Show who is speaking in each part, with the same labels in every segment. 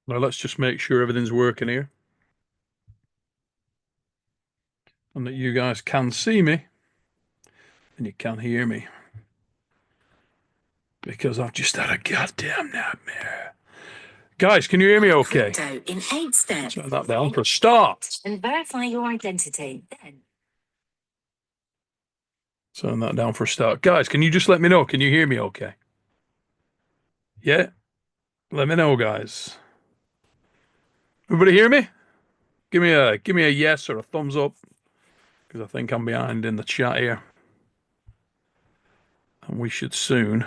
Speaker 1: Now let's just make sure everything's working here and that you guys can see me and you can hear me because I've just had a goddamn nightmare. Guys, can you hear me okay?
Speaker 2: In 8 steps.
Speaker 1: Turn that down for a start.
Speaker 2: And verify your identity. Then.
Speaker 1: Turn that down for a start. Guys, can you just let me know? Can you hear me okay? Yeah? Let me know, guys. Everybody hear me? Give me a yes or a thumbs up because I think I'm behind in the chat here. And we should soon.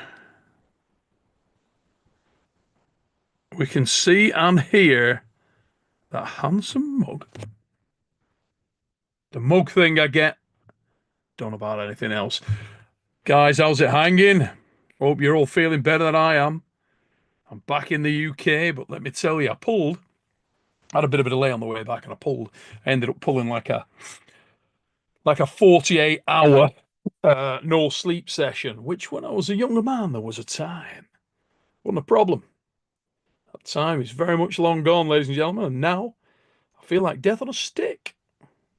Speaker 1: We can see and hear that handsome mug. The mug thing I get. Don't know about anything else. Guys, how's it hanging? Hope you're all feeling better than I am. I'm back in the UK, but let me tell you, I had a bit of a delay on the way back, and I ended up pulling like a 48-hour no sleep session, which when I was a younger man, there was a time. Wasn't a problem. That time is very much long gone, ladies and gentlemen, and now I feel like death on a stick.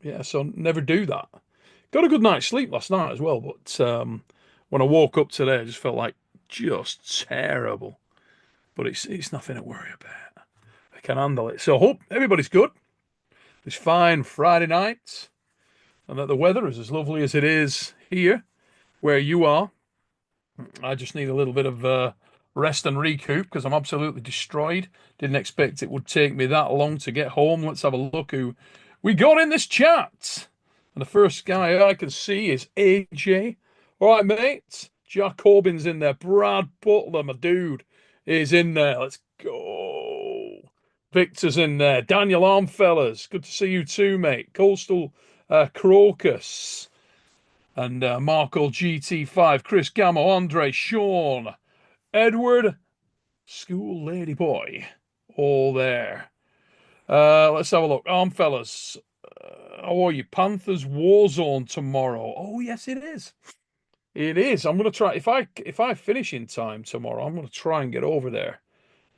Speaker 1: Yeah, so never do that. Got a good night's sleep last night as well, but when I woke up today, I just felt like just terrible. But it's nothing to worry about. I can handle it. So I hope everybody's good. It's fine Friday night, and that the weather is as lovely as it is here where you are. I just need a little bit of rest and recoup because I'm absolutely destroyed. Didn't expect it would take me that long to get home. Let's have a look who we got in this chat. And the first guy I can see is AJ. All right, mate. Jack Corbin's in there. Brad Butler, my dude, is in there. Let's go. Victor's in there. Daniel Armfellas. Good to see you too, mate. Coastal Crocus. And Marco GT5. Chris Gammo. Andre. Sean. Edward. School Lady Boy. All there. Let's have a look. Armfellas. How are you? Panthers Warzone tomorrow. Oh yes, it is. It is. I'm gonna try if I finish in time tomorrow. I'm gonna try and get over there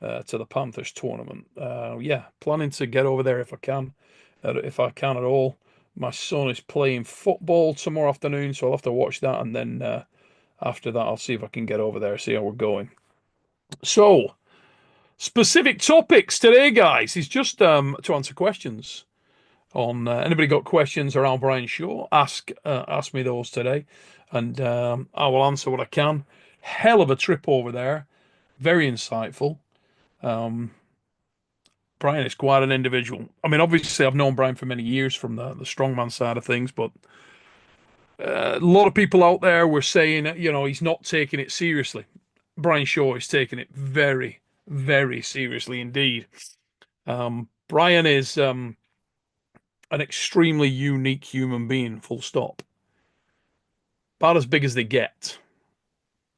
Speaker 1: to the Panthers tournament. Yeah, planning to get over there if I can at all. My son is playing football tomorrow afternoon, so I'll have to watch that, and then after that, I'll see if I can get over there, see how we're going. So, specific topics today, guys, is just to answer questions on anybody got questions around Brian Shaw, ask me those today, and I will answer what I can. Hell of a trip over there, very insightful. Brian is quite an individual. I mean, obviously, I've known Brian for many years from the strongman side of things, but a lot of people out there were saying, he's not taking it seriously. Brian Shaw is taking it very, very seriously indeed. Brian is an extremely unique human being, full stop. About as big as they get.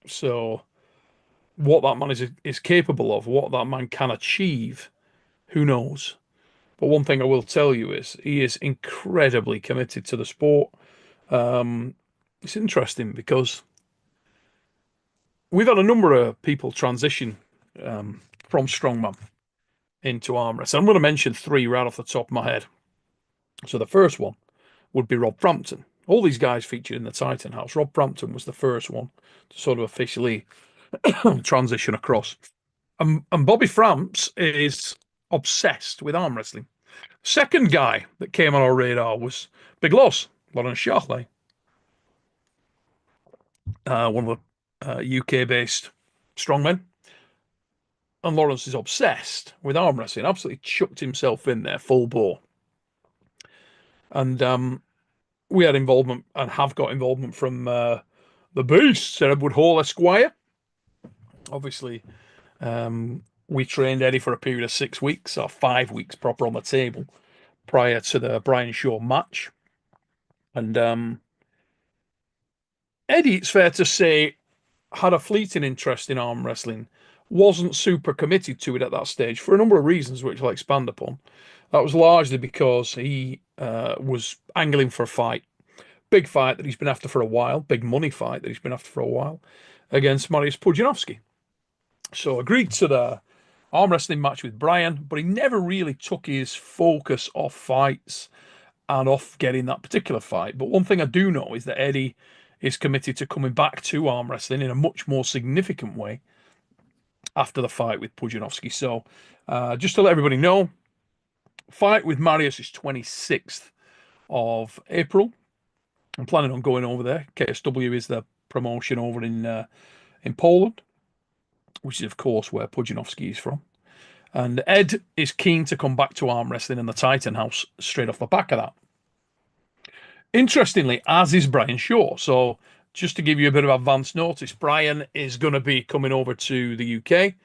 Speaker 1: So, what that man is capable of, what that man can achieve, who knows? But one thing I will tell you is he is incredibly committed to the sport. It's interesting because we've had a number of people transition from strongman into arm wrestling. I'm going to mention three right off the top of my head. So the first one would be Rob Frampton. All these guys featured in the Titan House. Rob Frampton was the first one to sort of officially transition across. And Bobby Framps is obsessed with arm wrestling. Second guy that came on our radar was Big Loss, Lawrence Sharkley, one of the UK-based strongmen. And Lawrence is obsessed with arm wrestling, absolutely chucked himself in there full bore. And we had involvement and have got involvement from the Beast, Sir Edward Hall Esquire. Obviously, we trained Eddie for a period of 6 weeks or 5 weeks proper on the table prior to the Brian Shaw match. And Eddie, it's fair to say, had a fleeting interest in arm wrestling, wasn't super committed to it at that stage for a number of reasons, which I'll expand upon. That was largely because he was angling for a fight, big fight that he's been after for a while, big money fight that he's been after for a while, against Mariusz Pudzianowski. So agreed to the arm wrestling match with Brian, but he never really took his focus off fights and off getting that particular fight. But one thing I do know is that Eddie is committed to coming back to arm wrestling in a much more significant way after the fight with Pudzianowski. So, just to let everybody know, fight with Marius is 26th of April. I'm planning on going over there. KSW is the promotion over in Poland, which is of course where Pudzianowski is from. And Ed is keen to come back to arm wrestling in the Titan House straight off the back of that. Interestingly, as is Brian Shaw. So just to give you a bit of advance notice, Brian is going to be coming over to the UK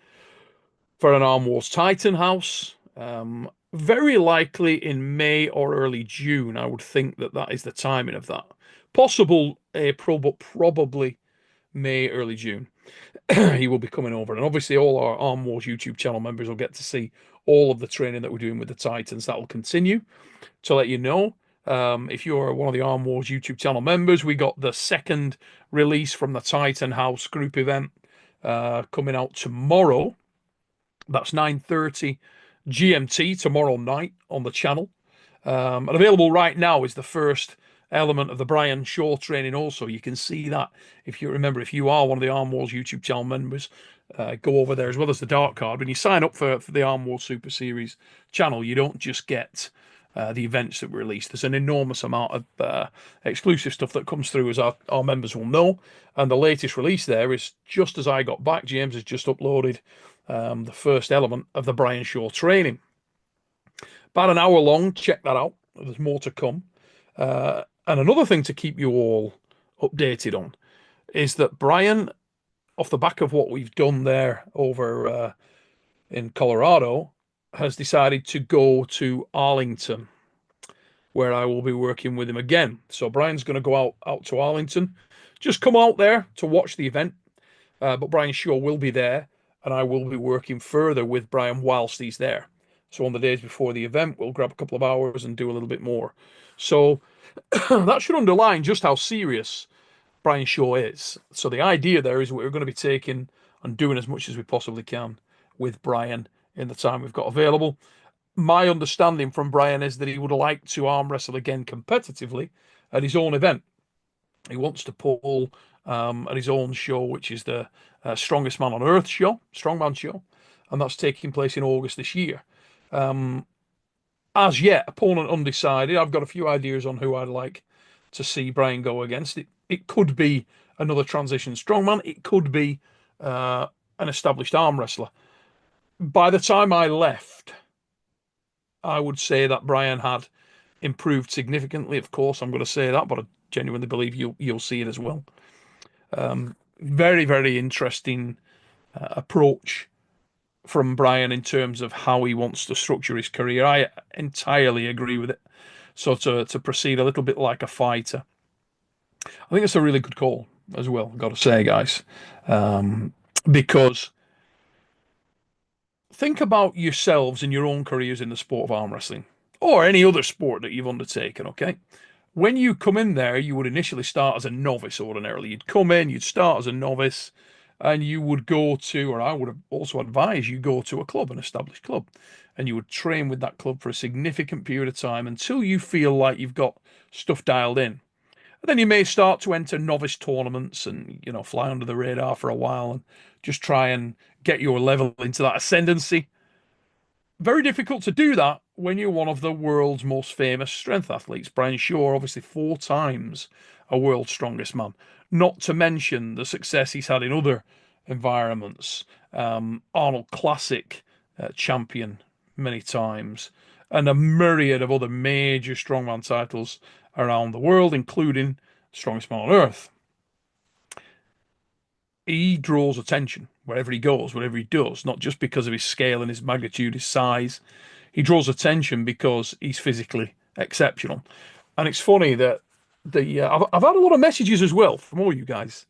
Speaker 1: for an Arm Wars Titan House. Very likely in May or early June. I would think that that is the timing of that. Possible April, but probably May, early June. He will be coming over. And obviously all our Arm Wars YouTube channel members will get to see all of the training that we're doing with the Titans. That will continue. To let you know, if you're one of the Arm Wars YouTube channel members, we got the second release from the Titan House group event coming out tomorrow. That's 9:30 GMT tomorrow night on the channel. And available right now is the first element of the Brian Shaw training also. You can see that if you remember, if you are one of the Arm Wars YouTube channel members, go over there as well as the dark card. When you sign up for the Arm Wars Super Series channel, you don't just get the events that were released. There's an enormous amount of exclusive stuff that comes through, as our members will know. And the latest release there is just as I got back. James has just uploaded the first element of the Brian Shaw training. About an hour long. Check that out. There's more to come. And another thing to keep you all updated on is that Brian, off the back of what we've done there over in Colorado, has decided to go to Arlington, where I will be working with him again. So Brian's going to go out to Arlington. Just come out there to watch the event. But Brian Shaw will be there, and I will be working further with Brian whilst he's there. So on the days before the event, we'll grab a couple of hours and do a little bit more. So that should underline just how serious Brian Shaw is. So the idea there is we're going to be taking and doing as much as we possibly can with Brian in the time we've got available. My understanding from Brian is that he would like to arm wrestle again competitively at his own event. He wants to pull at his own show, which is the Strongest Man on Earth show, Strongman show, and that's taking place in August this year. As yet, opponent undecided. I've got a few ideas on who I'd like to see Brian go against. It could be another transition strongman. It could be an established arm wrestler. By the time I left, I would say that Brian had improved significantly. Of course, I'm going to say that, but I genuinely believe you'll see it as well. Very, very interesting approach from Brian in terms of how he wants to structure his career. I entirely agree with it. So to proceed a little bit like a fighter, I think it's a really good call as well, I've got to say, guys. Because think about yourselves and your own careers in the sport of arm wrestling or any other sport that you've undertaken, okay? When you come in there, you would initially start as a novice ordinarily. You'd come in, you'd start as a novice, and you would go to, or I would also advise you go to a club, an established club, and you would train with that club for a significant period of time until you feel like you've got stuff dialed in. And then you may start to enter novice tournaments and, fly under the radar for a while and just try and get your level into that ascendancy. Very difficult to do that when you're one of the world's most famous strength athletes. Brian Shaw, obviously 4 times a world's strongest man. Not to mention the success he's had in other environments. Arnold Classic champion many times, and a myriad of other major strongman titles around the world, including Strongest Man on Earth. He draws attention wherever he goes, whatever he does, not just because of his scale and his magnitude, his size. He draws attention because he's physically exceptional. And it's funny that I've had a lot of messages as well from all you guys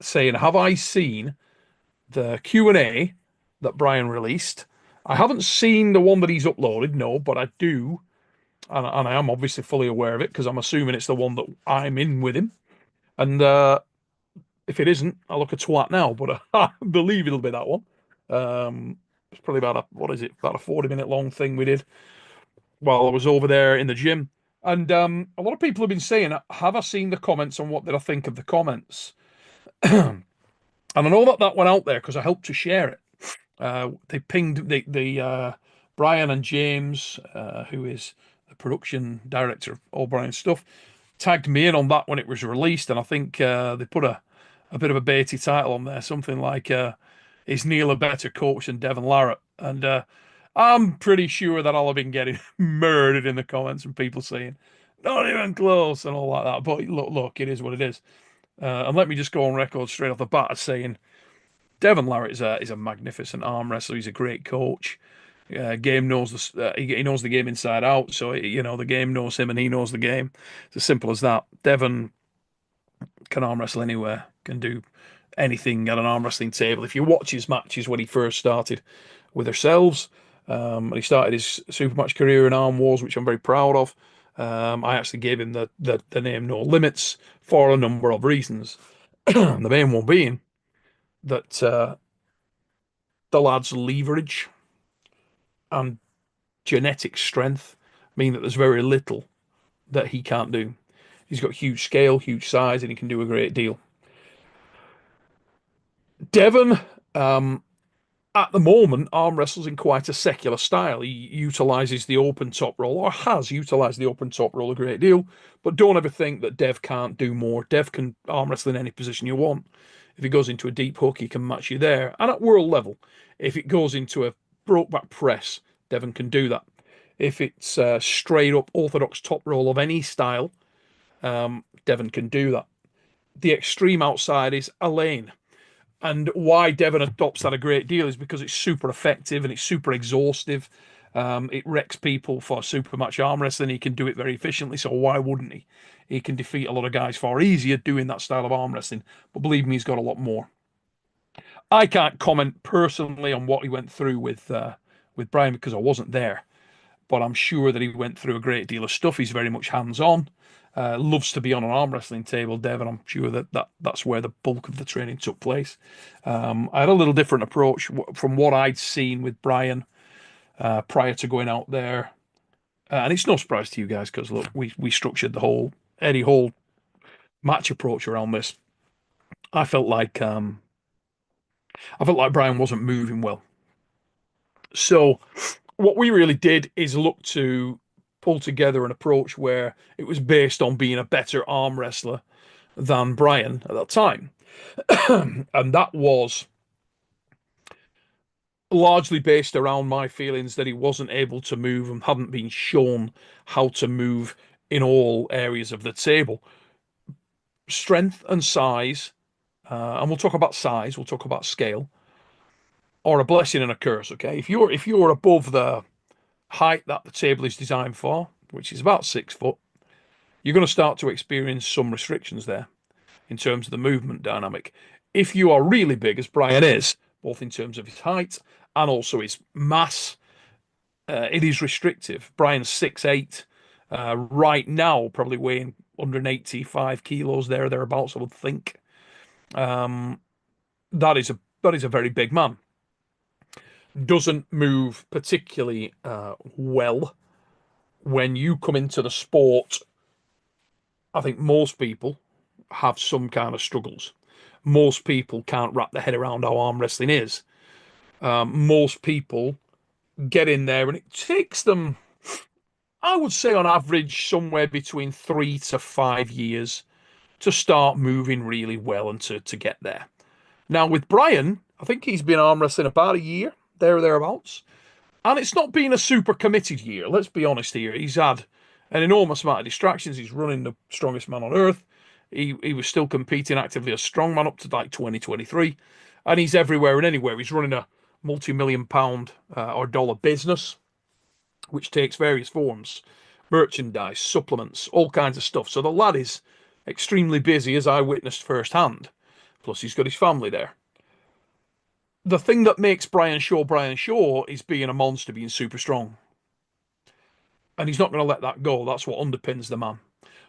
Speaker 1: saying, have I seen the Q&A that Brian released? I haven't seen the one that he's uploaded, no, but I do. And I am obviously fully aware of it because I'm assuming it's the one that I'm in with him. And if it isn't, I look a twat now, but I believe it'll be that one. It's probably about about a 40-minute long thing we did while I was over there in the gym. And a lot of people have been saying, have I seen the comments and what did I think of the comments? And I know that that went out there because I helped to share it. They pinged the Brian and James, who is the production director of all Brian's stuff, tagged me in on that when it was released, and I think they put a bit of a baity title on there, something like "Is Neil a better coach than Devon Larratt?" And I'm pretty sure that I'll have been getting murdered in the comments from people saying "not even close" and all like that. But look, it is what it is. And let me just go on record straight off the bat as saying Devon Larratt is a magnificent arm wrestler. He's a great coach. Game knows he knows the game inside out. So the game knows him and he knows the game. It's as simple as that. Devon can arm wrestle anywhere. Can do anything at an arm wrestling table. If you watch his matches when he first started with ourselves, he started his super match career in Arm Wars, which I'm very proud of. I actually gave him the name No Limits for a number of reasons. The main one being that the lad's leverage and genetic strength mean that there's very little that he can't do. He's got huge scale, huge size, and he can do a great deal. Devon, at the moment, arm wrestles in quite a secular style. He utilizes the open top roll, or has utilized the open top roll a great deal. But don't ever think that Dev can't do more. Dev can arm wrestle in any position you want. If he goes into a deep hook, he can match you there. And at world level, if it goes into a broke back press, Devon can do that. If it's straight up orthodox top roll of any style, Devon can do that. The extreme outside is a lane. And why Devon adopts that a great deal is because it's super effective and it's super exhaustive. It wrecks people for super match arm wrestling. He can do it very efficiently, so why wouldn't he? He can defeat a lot of guys far easier doing that style of arm wrestling. But believe me, he's got a lot more. I can't comment personally on what he went through with Brian because I wasn't there, but I'm sure that he went through a great deal of stuff. He's very much hands-on. Loves to be on an arm wrestling table, Devon. I'm sure that's where the bulk of the training took place. I had a little different approach from what I'd seen with Brian prior to going out there, and it's no surprise to you guys because look, we structured the whole Eddie Hall match approach around this. I felt like Brian wasn't moving well, so what we really did is look to pull together an approach where it was based on being a better arm wrestler than Brian at that time. And that was largely based around my feelings that he wasn't able to move and hadn't been shown how to move in all areas of the table. Strength and size, and we'll talk about size, we'll talk about scale, are a blessing and a curse. Okay, if you're above the height that the table is designed for, which is about 6 foot, you're going to start to experience some restrictions there in terms of the movement dynamic. If you are really big, as Brian is, both in terms of his height and also his mass, it is restrictive. Brian's 6'8", right now, probably weighing 185 kilos thereabouts, I would think. That is a very big man. Doesn't move particularly well when you come into the sport. I think most people have some kind of struggles. Most people can't wrap their head around how arm wrestling is. Most people get in there and it takes them, I would say on average, somewhere between 3 to 5 years to start moving really well and to get there. Now, with Brian, I think he's been arm wrestling about a year, there or thereabouts. And it's not been a super committed year, let's be honest here. He's had an enormous amount of distractions. He's running the strongest man on earth. He was still competing actively as strongman up to like 2023. And he's everywhere and anywhere. He's running a multi-million pound or dollar business, which takes various forms, merchandise, supplements, all kinds of stuff. So the lad is extremely busy, as I witnessed firsthand. Plus, he's got his family there. The thing that makes Brian Shaw is being a monster, being super strong. And he's not going to let that go. That's what underpins the man.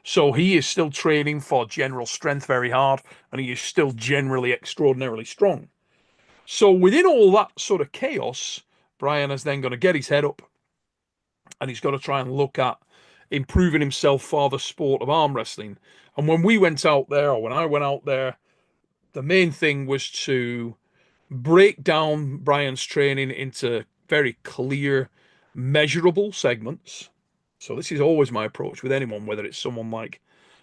Speaker 1: So he is still training for general strength very hard, and he is still generally extraordinarily strong. So within all that sort of chaos, Brian is then going to get his head up and he's got to try and look at improving himself for the sport of arm wrestling. And when we went out there, or when I went out there, the main thing was to break down Brian's training into very clear, measurable segments. So this is always my approach with anyone, whether it's someone like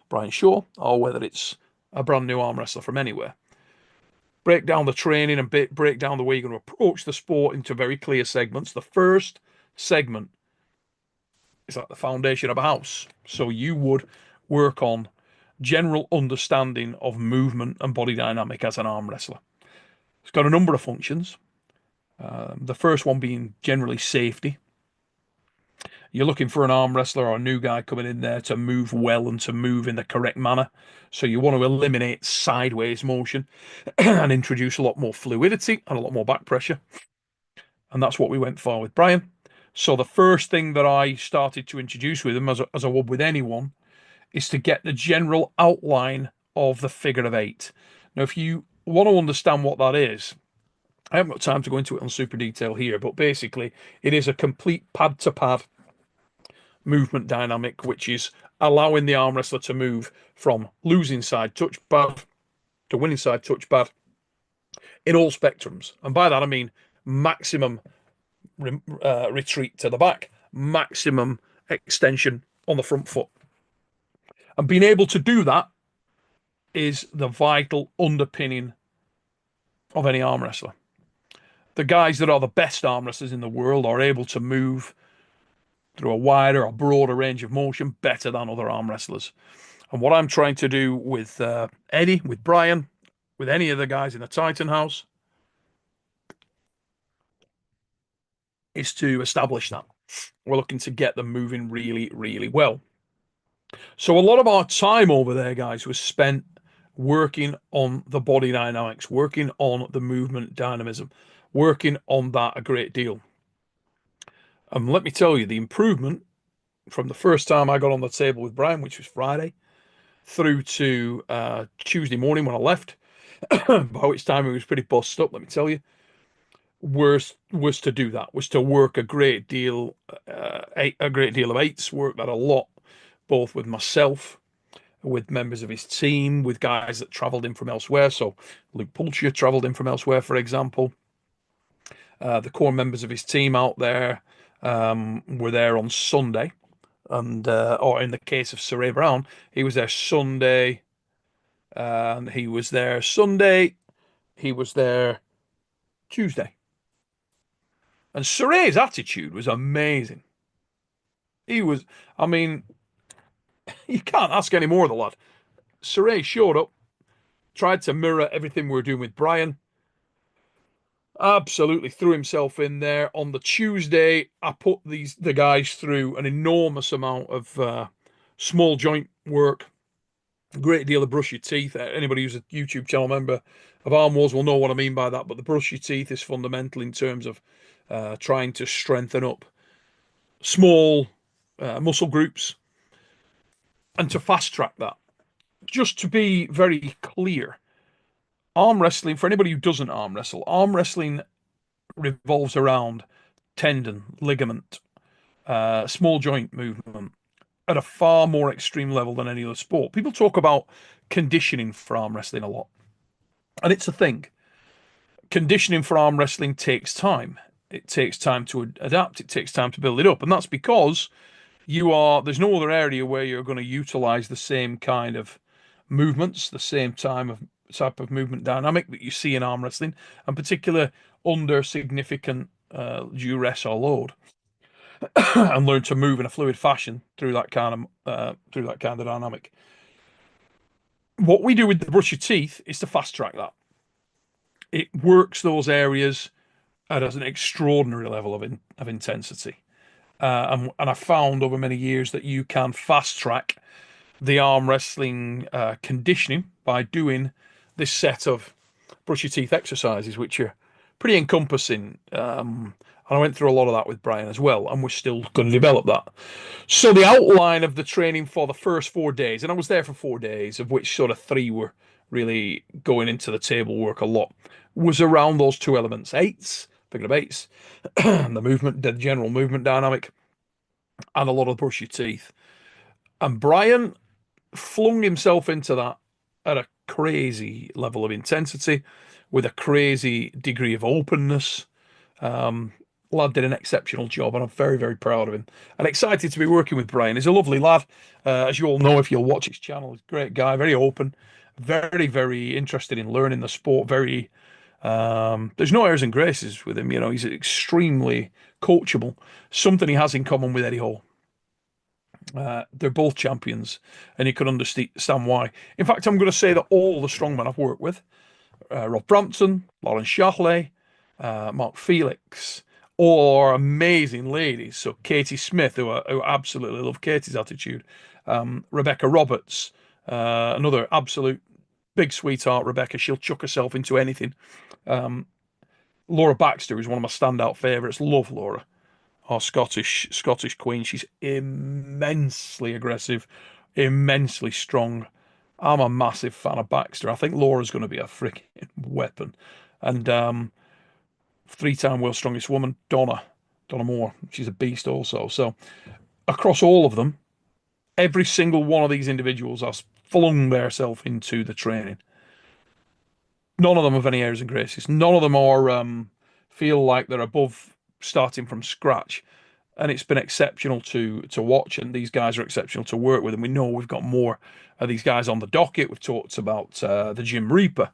Speaker 1: Brian Shaw or whether it's a brand new arm wrestler from anywhere. Break down the training and break down the way you're going to approach the sport into very clear segments. The first segment is like the foundation of a house. So you would work on general understanding of movement and body dynamic as an arm wrestler. It's got a number of functions. The first one being generally safety. You're looking for an arm wrestler or a new guy coming in there to move well and to move in the correct manner. So you want to eliminate sideways motion and introduce a lot more fluidity and a lot more back pressure. And that's what we went for with Brian. So the first thing that I started to introduce with him, as I would with anyone, is to get the general outline of the figure of eight. Now, if you want to understand what that is, I haven't got time to go into it on super detail here, but basically it is a complete pad to pad movement dynamic, which is allowing the arm wrestler to move from losing side touch bad to winning side touch bad in all spectrums. And by that, I mean maximum retreat to the back, maximum extension on the front foot. And being able to do that is the vital underpinning of any arm wrestler. The guys that are the best arm wrestlers in the world are able to move through a wider or broader range of motion better than other arm wrestlers. And what I'm trying to do with Eddie, with Brian, with any of the guys in the Titan House is to establish that. We're looking to get them moving really, really well. So a lot of our time over there, guys, was spent working on the body dynamics, working on the movement dynamism, working on that a great deal. And let me tell you, the improvement from the first time I got on the table with Brian, which was Friday, through to Tuesday morning when I left, by which time he was pretty bust up, let me tell you, was to do that, was to work a great deal of eights, work that a lot, both with myself, with members of his team, with guys that travelled in from elsewhere. So Luke Pulcher travelled in from elsewhere, for example. The core members of his team out there were there on Sunday. And or in the case of Saray Brown, he was there Sunday. He was there Sunday. He was there Tuesday. And Saray's attitude was amazing. He was, I mean, you can't ask any more of the lad. Saray showed up, tried to mirror everything we were doing with Brian. Absolutely threw himself in there. On the Tuesday, I put the guys through an enormous amount of small joint work. A great deal of brush your teeth. Anybody who's a YouTube channel member of Arm Wars will know what I mean by that. But the brush your teeth is fundamental in terms of trying to strengthen up small muscle groups and to fast track that. Just to be very clear, arm wrestling, for anybody who doesn't arm wrestling revolves around tendon, ligament, small joint movement at a far more extreme level than any other sport. People talk about conditioning for arm wrestling a lot, and it's a thing. Conditioning for arm wrestling takes time. It takes time to adapt. It takes time to build it up, and that's because there's no other area where you're going to utilize the same kind of movements, the same type of movement dynamic that you see in arm wrestling, and particularly under significant duress or load, and learn to move in a fluid fashion through that kind of dynamic. What we do with the brush your teeth is to fast track that. It works those areas at an extraordinary level of intensity. And I found over many years that you can fast track the arm wrestling conditioning by doing this set of brush your teeth exercises, which are pretty encompassing. And I went through a lot of that with Brian as well, and we're still going to develop that. So the outline of the training for the first 4 days, and I was there for 4 days, of which sort of 3 were really going into the table work a lot, was around those two elements: eights, picking up eights, the movement, the general movement dynamic, and a lot of brush your teeth. And Brian flung himself into that at a crazy level of intensity, with a crazy degree of openness. Um, Lad did an exceptional job, and I'm very, very proud of him. And excited to be working with Brian. He's a lovely lad, as you all know if you'll watch his channel. He's a great guy, very open, very, very interested in learning the sport. Very, there's no airs and graces with him. You know, he's extremely coachable. Something he has in common with Eddie Hall. They're both champions, and you can understand why. In fact, I'm going to say that all the strongmen I've worked with, Rob Brampton, Lauren Shachley, Mark Felix, or amazing ladies. So Katie Smith, who absolutely love Katie's attitude. Rebecca Roberts, another absolute big sweetheart. Rebecca, she'll chuck herself into anything. Laura Baxter is one of my standout favourites. Love Laura, our Scottish queen. She's immensely aggressive, immensely strong. I'm a massive fan of Baxter. I think Laura's going to be a freaking weapon. And three-time world's strongest woman, Donna Moore. She's a beast also. So across all of them, every single one of these individuals has flung themselves into the training. None of them have any airs and graces. None of them are feel like they're above starting from scratch. And it's been exceptional to watch, and these guys are exceptional to work with. And we know we've got more of these guys on the docket. We've talked about the Jim Reaper,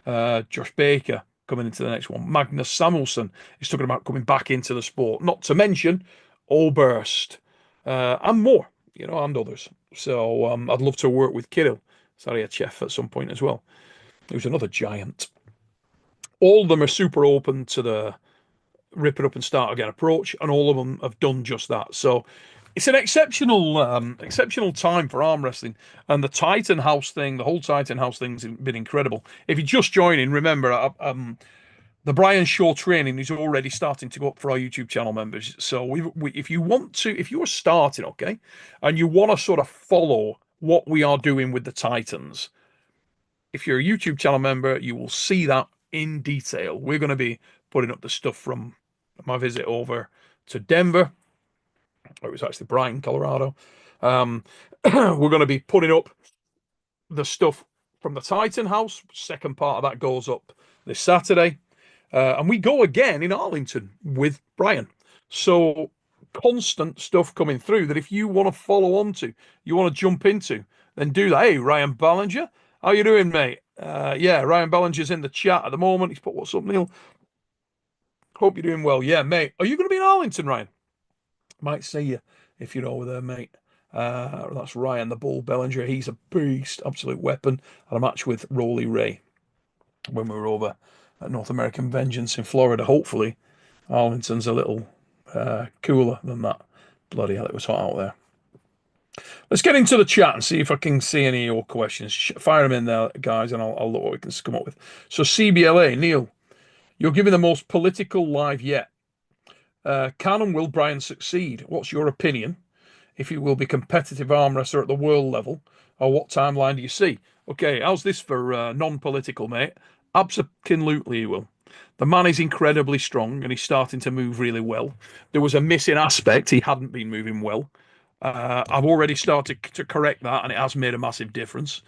Speaker 1: Josh Baker coming into the next one. Magnus Samuelsson is talking about coming back into the sport. Not to mention Oberst and more, you know, and others. So I'd love to work with Kirill Saryachev at some point as well, who's another giant. All of them are super open to the rip it up and start again approach, and all of them have done just that. So it's an exceptional time for arm wrestling, and the Titan House thing, the whole Titan House thing's been incredible. If you're just joining, remember the Brian Shaw training is already starting to go up for our YouTube channel members. So if you want to, if you're starting, okay, and you want to sort of follow what we are doing with the Titans, if you're a YouTube channel member, you will see that in detail. We're going to be putting up the stuff from my visit over to Denver. It was actually Brighton, Colorado. We're going to be putting up the stuff from the Titan House. Second part of that goes up this Saturday. And we go again in Arlington with Brian. So constant stuff coming through that if you want to follow on to, you want to jump into, then do that. Hey, Ryan Ballinger, how you doing, mate? Yeah, Ryan Ballinger's in the chat at the moment. He's put, what's up, Neil? Hope you're doing well. Yeah, mate. Are you going to be in Arlington, Ryan? Might see you if you're over there, mate. That's Ryan the Bull Bellinger. He's a beast, absolute weapon. Had a match with Rolly Ray when we were over at North American Vengeance in Florida. Hopefully, Arlington's a little cooler than that. Bloody hell, it was hot out there. Let's get into the chat and see if I can see any of your questions. Fire them in there, guys, and I'll look what we can come up with. So CBLA, Neil, you're giving the most political live yet. Can and will Brian succeed? What's your opinion? If he will be competitive arm wrestler at the world level, or what timeline do you see? Okay, how's this for non-political, mate? Absolutely he will. The man is incredibly strong and he's starting to move really well. There was a missing aspect. He hadn't been moving well. I've already started to correct that, and it has made a massive difference.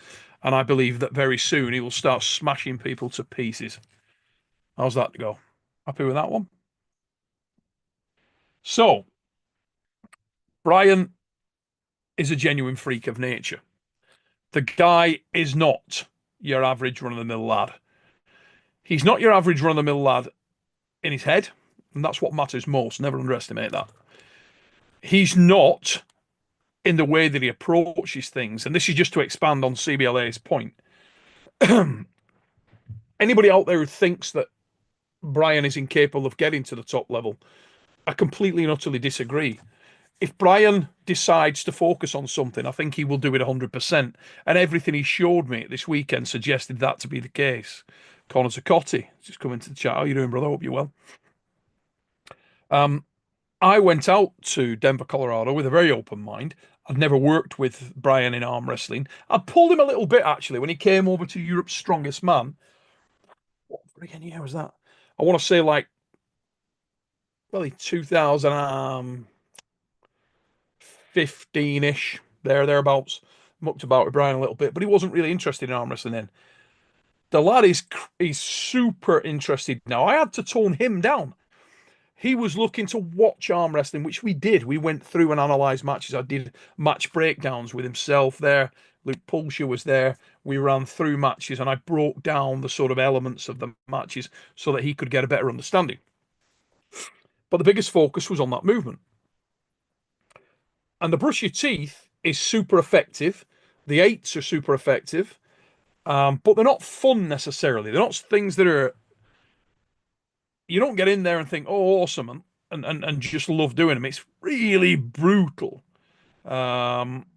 Speaker 1: And I believe that very soon he will start smashing people to pieces. How's that go? Happy with that one? So, Brian is a genuine freak of nature. The guy is not your average run-of-the-mill lad. He's not your average run-of-the-mill lad in his head, and that's what matters most. Never underestimate that. He's not in the way that he approaches things, and this is just to expand on CBLA's point. Anybody out there who thinks that Brian is incapable of getting to the top level, I completely and utterly disagree. If Brian decides to focus on something, I think he will do it 100%. And everything he showed me this weekend suggested that to be the case. Connor Zacotti, just come into the chat. How you doing, brother? Hope you're well. I went out to Denver, Colorado with a very open mind. I'd never worked with Brian in arm wrestling. I pulled him a little bit, actually, when he came over to Europe's Strongest Man. But again, yeah, was that? I want to say like probably 2015-ish, thereabouts. Mucked about with Brian a little bit, but he wasn't really interested in arm wrestling then. The lad is super interested now. I had to tone him down. He was looking to watch arm wrestling, which we did. We went through and analysed matches. I did match breakdowns with himself there. Luke Pulsher was there. We ran through matches and I broke down the sort of elements of the matches so that he could get a better understanding. But the biggest focus was on that movement. And the brush your teeth is super effective. The eights are super effective, but they're not fun necessarily. They're not things that are, you don't get in there and think, oh, awesome, and just love doing them. It's really brutal. Um,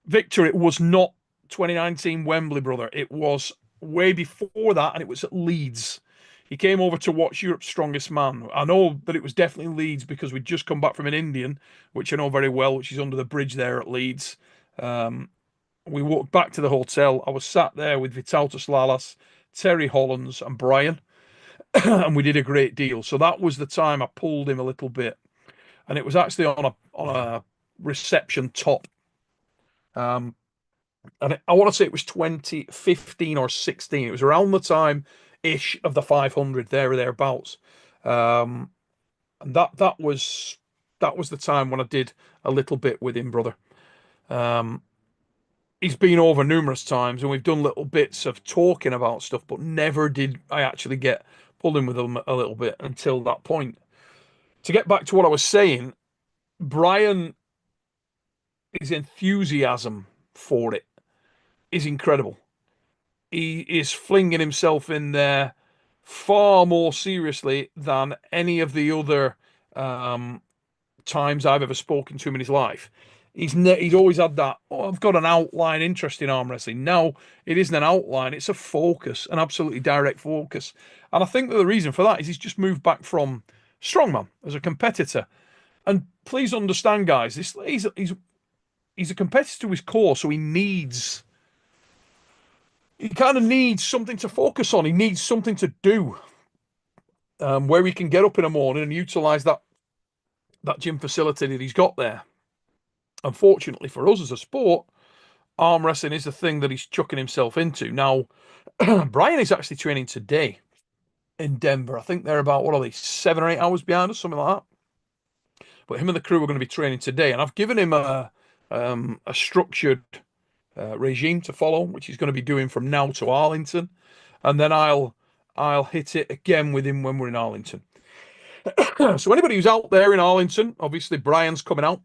Speaker 1: Victor, it was not 2019 Wembley, brother. It was way before that, and it was at Leeds. He came over to watch Europe's Strongest Man. I know that it was definitely Leeds because we'd just come back from an Indian, which I know very well, which is under the bridge there at Leeds. Um, we walked back to the hotel. I was sat there with Vitautas Lalas, Terry Hollands, and Brian, and we did a great deal. So that was the time I pulled him a little bit, and it was actually on a reception top. And I want to say it was 2015 or 16. It was around the time ish of the 500 there or thereabouts. Um, and that was the time when I did a little bit with him, brother. Um, he's been over numerous times, and we've done little bits of talking about stuff, but never did I actually get pulling with him a little bit until that point. To get back to what I was saying, Brian, his enthusiasm for it is incredible. He is flinging himself in there far more seriously than any of the other um, times I've ever spoken to him in his life. He's always had that. Oh, I've got an outline interest in arm wrestling. Now it isn't an outline; it's a focus, an absolutely direct focus. And I think that the reason for that is he's just moved back from strongman as a competitor. And please understand, guys, he's a competitor to his core, so he kind of needs something to focus on. He needs something to do where he can get up in the morning and utilize that gym facility that he's got there. Unfortunately for us as a sport, arm wrestling is the thing that he's chucking himself into. Now, Brian is actually training today in Denver. I think they're about, what are they, 7 or 8 hours behind us, something like that. But him and the crew are going to be training today, and I've given him a structured regime to follow, which he's going to be doing from now to Arlington, and then I'll hit it again with him when we're in Arlington. So anybody who's out there in Arlington, obviously Brian's coming out.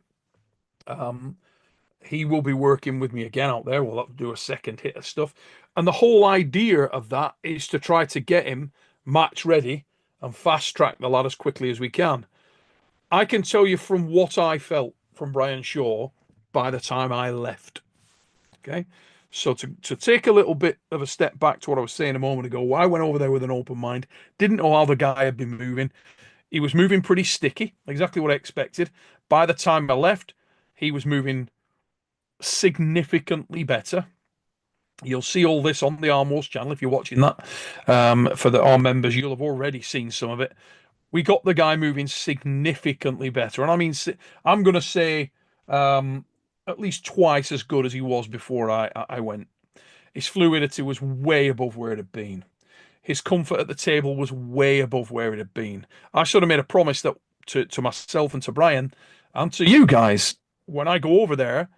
Speaker 1: He will be working with me again out there. We'll have to do a second hit of stuff, and the whole idea of that is to try to get him match ready and fast track the lad as quickly as we can. I can tell you from what I felt from Brian Shaw by the time I left. Okay. So to take a little bit of a step back to what I was saying a moment ago, I went over there with an open mind, didn't know how the guy had been moving. He was moving pretty sticky, exactly what I expected. By the time I left, he was moving significantly better. You'll see all this on the Arm Wars channel if you're watching that. For the Arm members, you'll have already seen some of it. We got the guy moving significantly better. And I mean, I'm going to say at least twice as good as he was before I went. His fluidity was way above where it had been. His comfort at the table was way above where it had been. I sort of made a promise that to myself and to Brian and to you guys, when I go over there,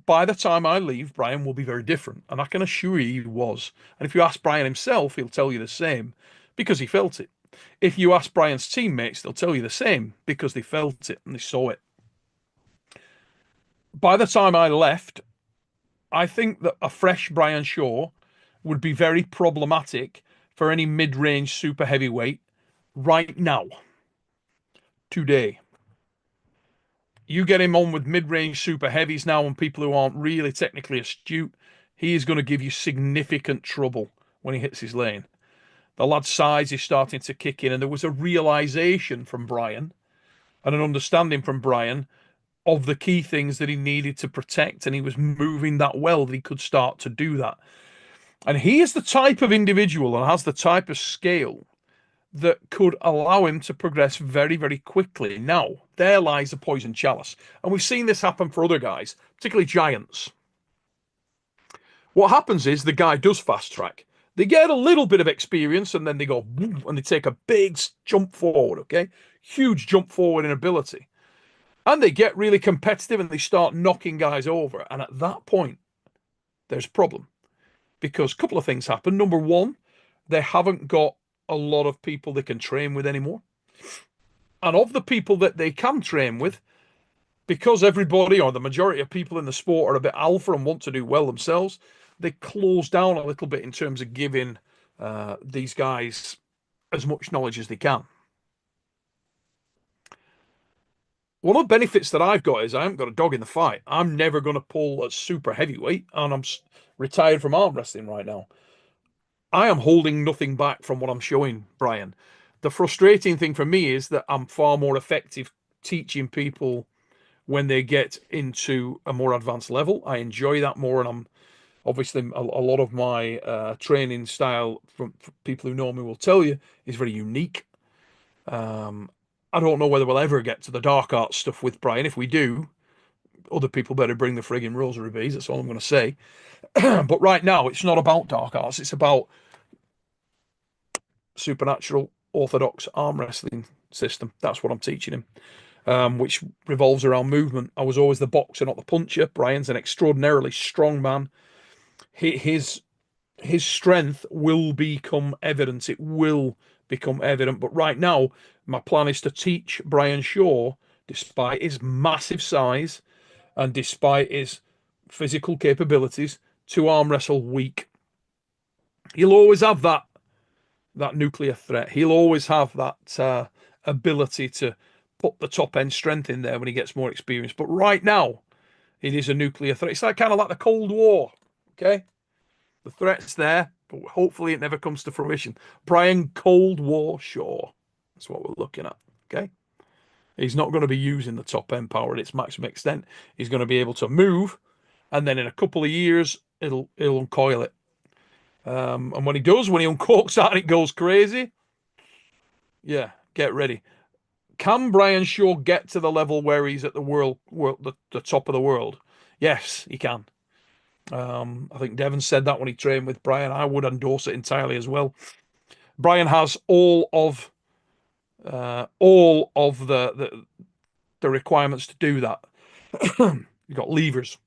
Speaker 1: by the time I leave, Brian will be very different. And I can assure you he was. And if you ask Brian himself, he'll tell you the same because he felt it. If you ask Brian's teammates, they'll tell you the same because they felt it and they saw it. By the time I left, I think that a fresh Brian Shaw would be very problematic for any mid-range super heavyweight right now, today. You get him on with mid-range super heavies now and people who aren't really technically astute, he is going to give you significant trouble when he hits his lane. The lad's size is starting to kick in, and there was a realization from Brian and an understanding from Brian of the key things that he needed to protect, and he was moving that well that he could start to do that. And he is the type of individual and has the type of scale that could allow him to progress very, very quickly. Now, there lies the poison chalice. And we've seen this happen for other guys, particularly giants. What happens is the guy does fast track. They get a little bit of experience and then they go and they take a big jump forward, okay? Huge jump forward in ability. And they get really competitive and they start knocking guys over. And at that point, there's a problem because a couple of things happen. Number one, they haven't got a lot of people they can train with anymore. And of the people that they can train with, because everybody or the majority of people in the sport are a bit alpha and want to do well themselves, they close down a little bit in terms of giving these guys as much knowledge as they can. One of the benefits that I've got is I haven't got a dog in the fight. I'm never going to pull a super heavyweight, and I'm retired from arm wrestling right now. I am holding nothing back from what I'm showing, Brian. The frustrating thing for me is that I'm far more effective teaching people when they get into a more advanced level. I enjoy that more, and I'm obviously a lot of my training style from people who know me will tell you is very unique. I don't know whether we'll ever get to the dark arts stuff with Brian. If we do, other people better bring the frigging rosary beads. That's all I'm going to say. But right now, it's not about dark arts. It's about supernatural orthodox arm wrestling system. That's what I'm teaching him, which revolves around movement. I was always the boxer, not the puncher. Brian's an extraordinarily strong man. His strength will become evident. It will become evident. But right now, my plan is to teach Brian Shaw, despite his massive size and despite his physical capabilities, to arm wrestle weak. He'll always have that nuclear threat. He'll always have that ability to put the top end strength in there when he gets more experience. But right now, it is a nuclear threat. It's like kind of like the Cold War. Okay, the threat's there, but hopefully it never comes to fruition. Brian Cold War Shaw. That's what we're looking at. Okay, he's not going to be using the top end power at its maximum extent. He's going to be able to move, and then in a couple of years, he'll uncoil it. And when he does, when he uncorks that and it goes crazy, yeah, get ready. Can Brian Shaw get to the level where he's at the top of the world? Yes, he can. I think Devon said that when he trained with Brian. I would endorse it entirely as well. Brian has all of the requirements to do that. He's got levers.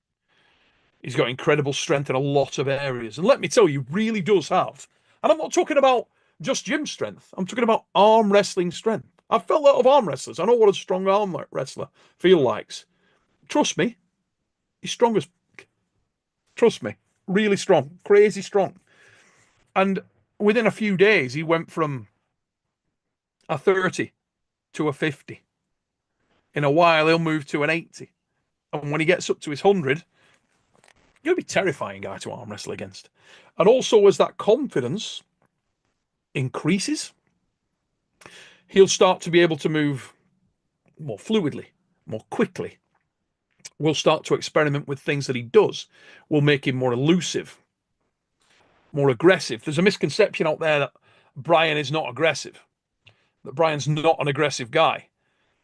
Speaker 1: He's got incredible strength in a lot of areas. And let me tell you, he really does have. And I'm not talking about just gym strength. I'm talking about arm wrestling strength. I've felt a lot of arm wrestlers. I know what a strong arm wrestler feel likes. Trust me, he's strong as. Trust me, really strong, crazy strong. And within a few days, he went from a 30 to a 50. In a while, he'll move to an 80. And when he gets up to his 100, you'll be a terrifying guy to arm wrestle against. And also, as that confidence increases, he'll start to be able to move more fluidly, more quickly. We'll start to experiment with things that he does. We'll make him more elusive, more aggressive. There's a misconception out there that Brian is not aggressive, that Brian's not an aggressive guy.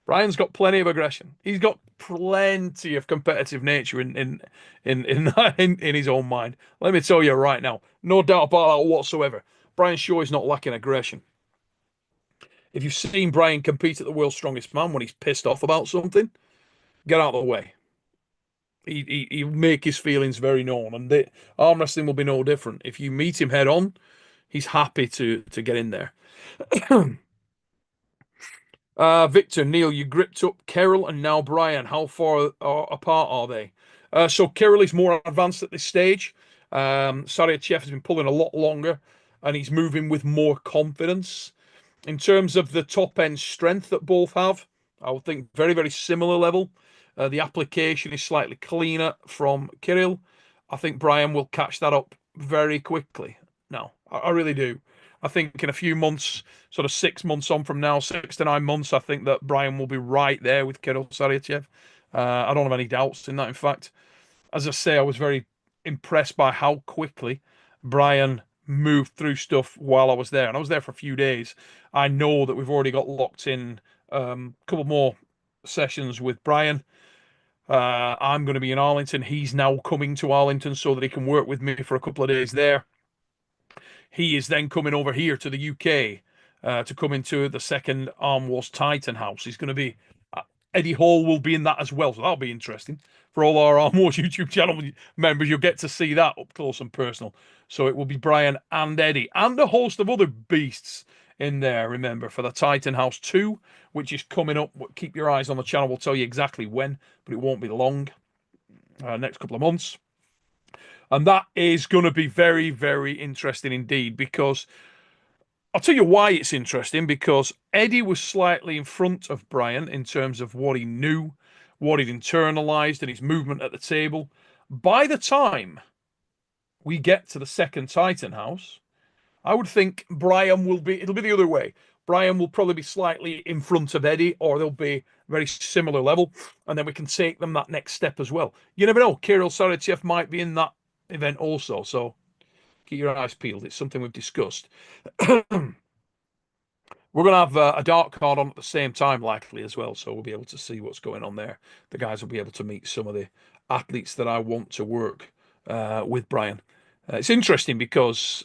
Speaker 1: Brian's got plenty of aggression. He's got plenty of competitive nature in his own mind. Let me tell you right now, no doubt about that whatsoever. Brian Shaw is not lacking aggression. If you've seen Brian compete at the World's Strongest Man when he's pissed off about something, get out of the way. He'll make his feelings very known, and arm wrestling will be no different. If you meet him head on, he's happy to get in there. Victor, Neil, you gripped up Kerril and now Brian. How far apart are they? So Kerril is more advanced at this stage. Saryachev has been pulling a lot longer, and he's moving with more confidence. In terms of the top end strength that both have, I would think very, very similar level. The application is slightly cleaner from Kirill. I think Brian will catch that up very quickly. No, I really do. I think in a few months, sort of 6 months on from now, 6 to 9 months, I think that Brian will be right there with Kirill Saryachev. I don't have any doubts in that. In fact, as I say, I was very impressed by how quickly Brian moved through stuff while I was there, and I was there for a few days. I know that we've already got locked in a couple more sessions with Brian. I'm going to be in Arlington. He's now coming to Arlington so that he can work with me for a couple of days there. He is then coming over here to the UK to come into the second Arm Wars Titan house. He's going to be Eddie Hall will be in that as well, so that'll be interesting for all our Arm Wars YouTube channel members. You'll get to see that up close and personal. So it will be Brian and Eddie and a host of other beasts in there. Remember, for the Titan House 2, which is coming up. Keep your eyes on the channel. We'll tell you exactly when, but it won't be long. Next couple of months. And that is going to be very, very interesting indeed, because I'll tell you why it's interesting, because Eddie was slightly in front of Brian in terms of what he knew, what he'd internalized, and his movement at the table. By the time we get to the second Titan house, I would think Brian it'll be the other way. Brian will probably be slightly in front of Eddie, or they'll be very similar level, and then we can take them that next step as well. You never know. Kirill Saratyev might be in that event also, so keep your eyes peeled. It's something we've discussed. We're going to have a dark card on at the same time, likely as well, so we'll be able to see what's going on there. The guys will be able to meet some of the athletes that I want to work with Brian. It's interesting because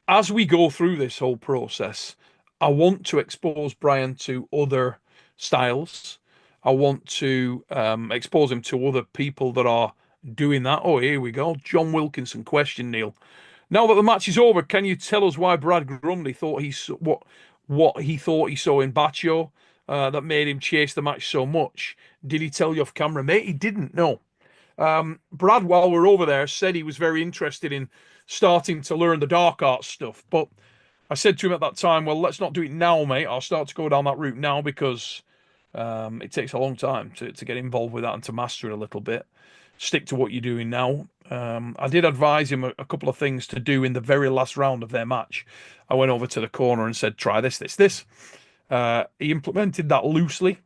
Speaker 1: as we go through this whole process, I want to expose Brian to other styles. I want to expose him to other people that are doing that. Oh, here we go. John Wilkinson question, Neil. Now that the match is over, can you tell us why Brad Grumley thought what he thought he saw in Baccio that made him chase the match so much? Did he tell you off camera, mate? He didn't. No. Brad, while we're over there, said he was very interested in starting to learn the dark arts stuff. But I said to him at that time, well, let's not do it now, mate. I'll start to go down that route now because it takes a long time to get involved with that and to master it a little bit. Stick to what you're doing now. I did advise him a couple of things to do in the very last round of their match. I went over to the corner and said, try this, this, this. He implemented that loosely,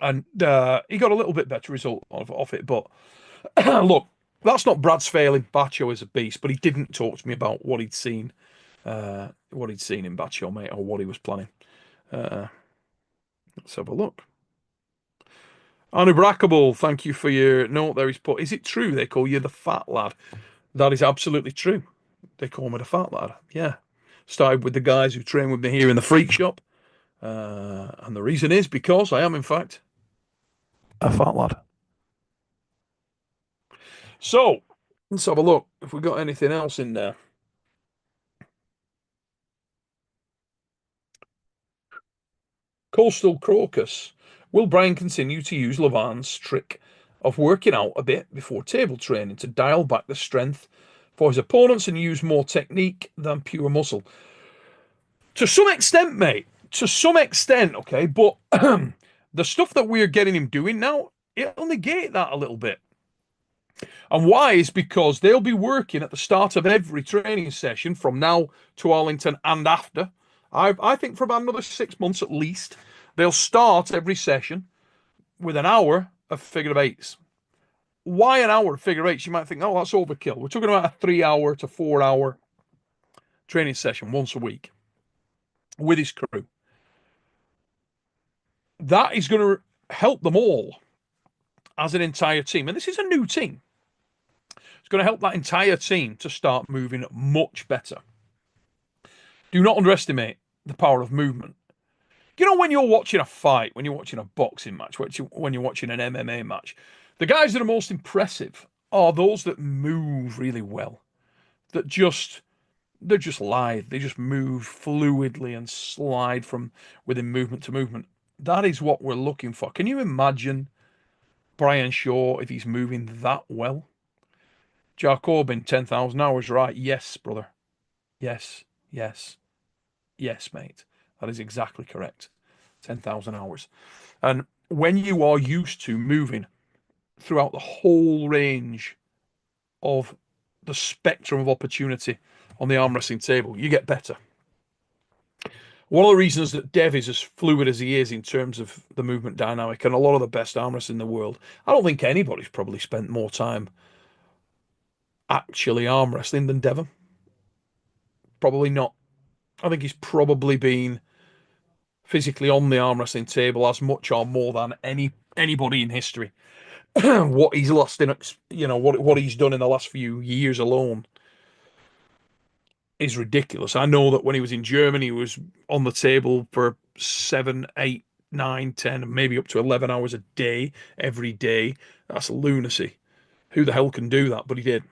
Speaker 1: and he got a little bit better result off it. But look, that's not Brad's failing. Baccio is a beast, but he didn't talk to me about what he'd seen in Baccio, mate, or what he was planning. Let's have a look. Unbreakable, thank you for your note there. He's put, is it true they call you the fat lad? That is absolutely true. They call me the fat lad. Yeah. Started with the guys who train with me here in the freak shop. And the reason is because I am, in fact, a fat lad. So, let's have a look if we got anything else in there. Coastal Crocus. Will Brian continue to use Levan's trick of working out a bit before table training to dial back the strength for his opponents and use more technique than pure muscle? To some extent, mate. To some extent, okay. But the stuff that we're getting him doing now, it'll negate that a little bit. And why is because they'll be working at the start of every training session from now to Arlington and after. I think for about another 6 months at least, they'll start every session with an hour of figure of eights. Why an hour of figure eights? You might think, oh, that's overkill. We're talking about a 3 hour to 4 hour training session once a week with his crew. That is going to help them all as an entire team. And this is a new team. It's going to help that entire team to start moving much better. Do not underestimate the power of movement. You know, when you're watching a fight, when you're watching a boxing match, when you're watching an MMA match, the guys that are most impressive are those that move really well, they're just lithe. They just move fluidly and slide from within movement to movement. That is what we're looking for. Can you imagine Brian Shaw if he's moving that well? Jar Corbin, 10,000 hours, right? Yes, brother. Yes, yes, yes, mate. That is exactly correct. 10,000 hours. And when you are used to moving throughout the whole range of the spectrum of opportunity on the arm wrestling table, you get better. One of the reasons that Dev is as fluid as he is in terms of the movement dynamic, and a lot of the best arm wrestlers in the world, I don't think anybody's probably spent more time actually arm wrestling than Devon. Probably not. I think he's probably been physically on the arm wrestling table as much or more than anybody in history. What he's lost in, what he's done in the last few years alone is ridiculous. I know that when he was in Germany, he was on the table for 7, 8, 9, 10, maybe up to 11 hours a day, every day. That's lunacy. Who the hell can do that? But he did.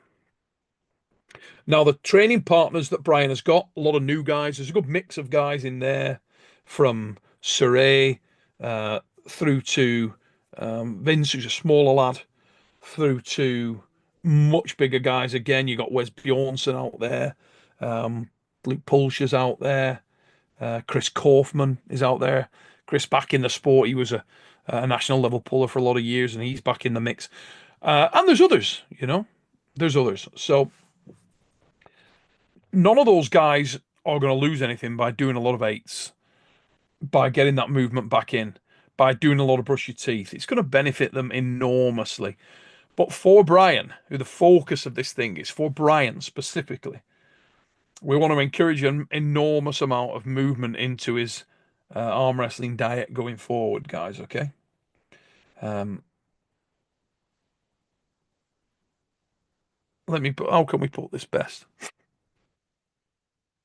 Speaker 1: Now, the training partners that Brian has got, a lot of new guys. There's a good mix of guys in there from Saray uh, through to Vince, who's a smaller lad, through to much bigger guys again. You got Wes Bjornsson out there, Luke Pulcher's out there, Chris Kaufman is out there. Chris back in the sport. He was a national level puller for a lot of years, and he's back in the mix. And there's others, there's others. So none of those guys are going to lose anything by doing a lot of eights, by getting that movement back in, by doing a lot of brush your teeth. It's going to benefit them enormously. But for Brian, who the focus of this thing is, for Brian specifically, we want to encourage an enormous amount of movement into his arm wrestling diet going forward, guys. Okay. Um, how can we put this best?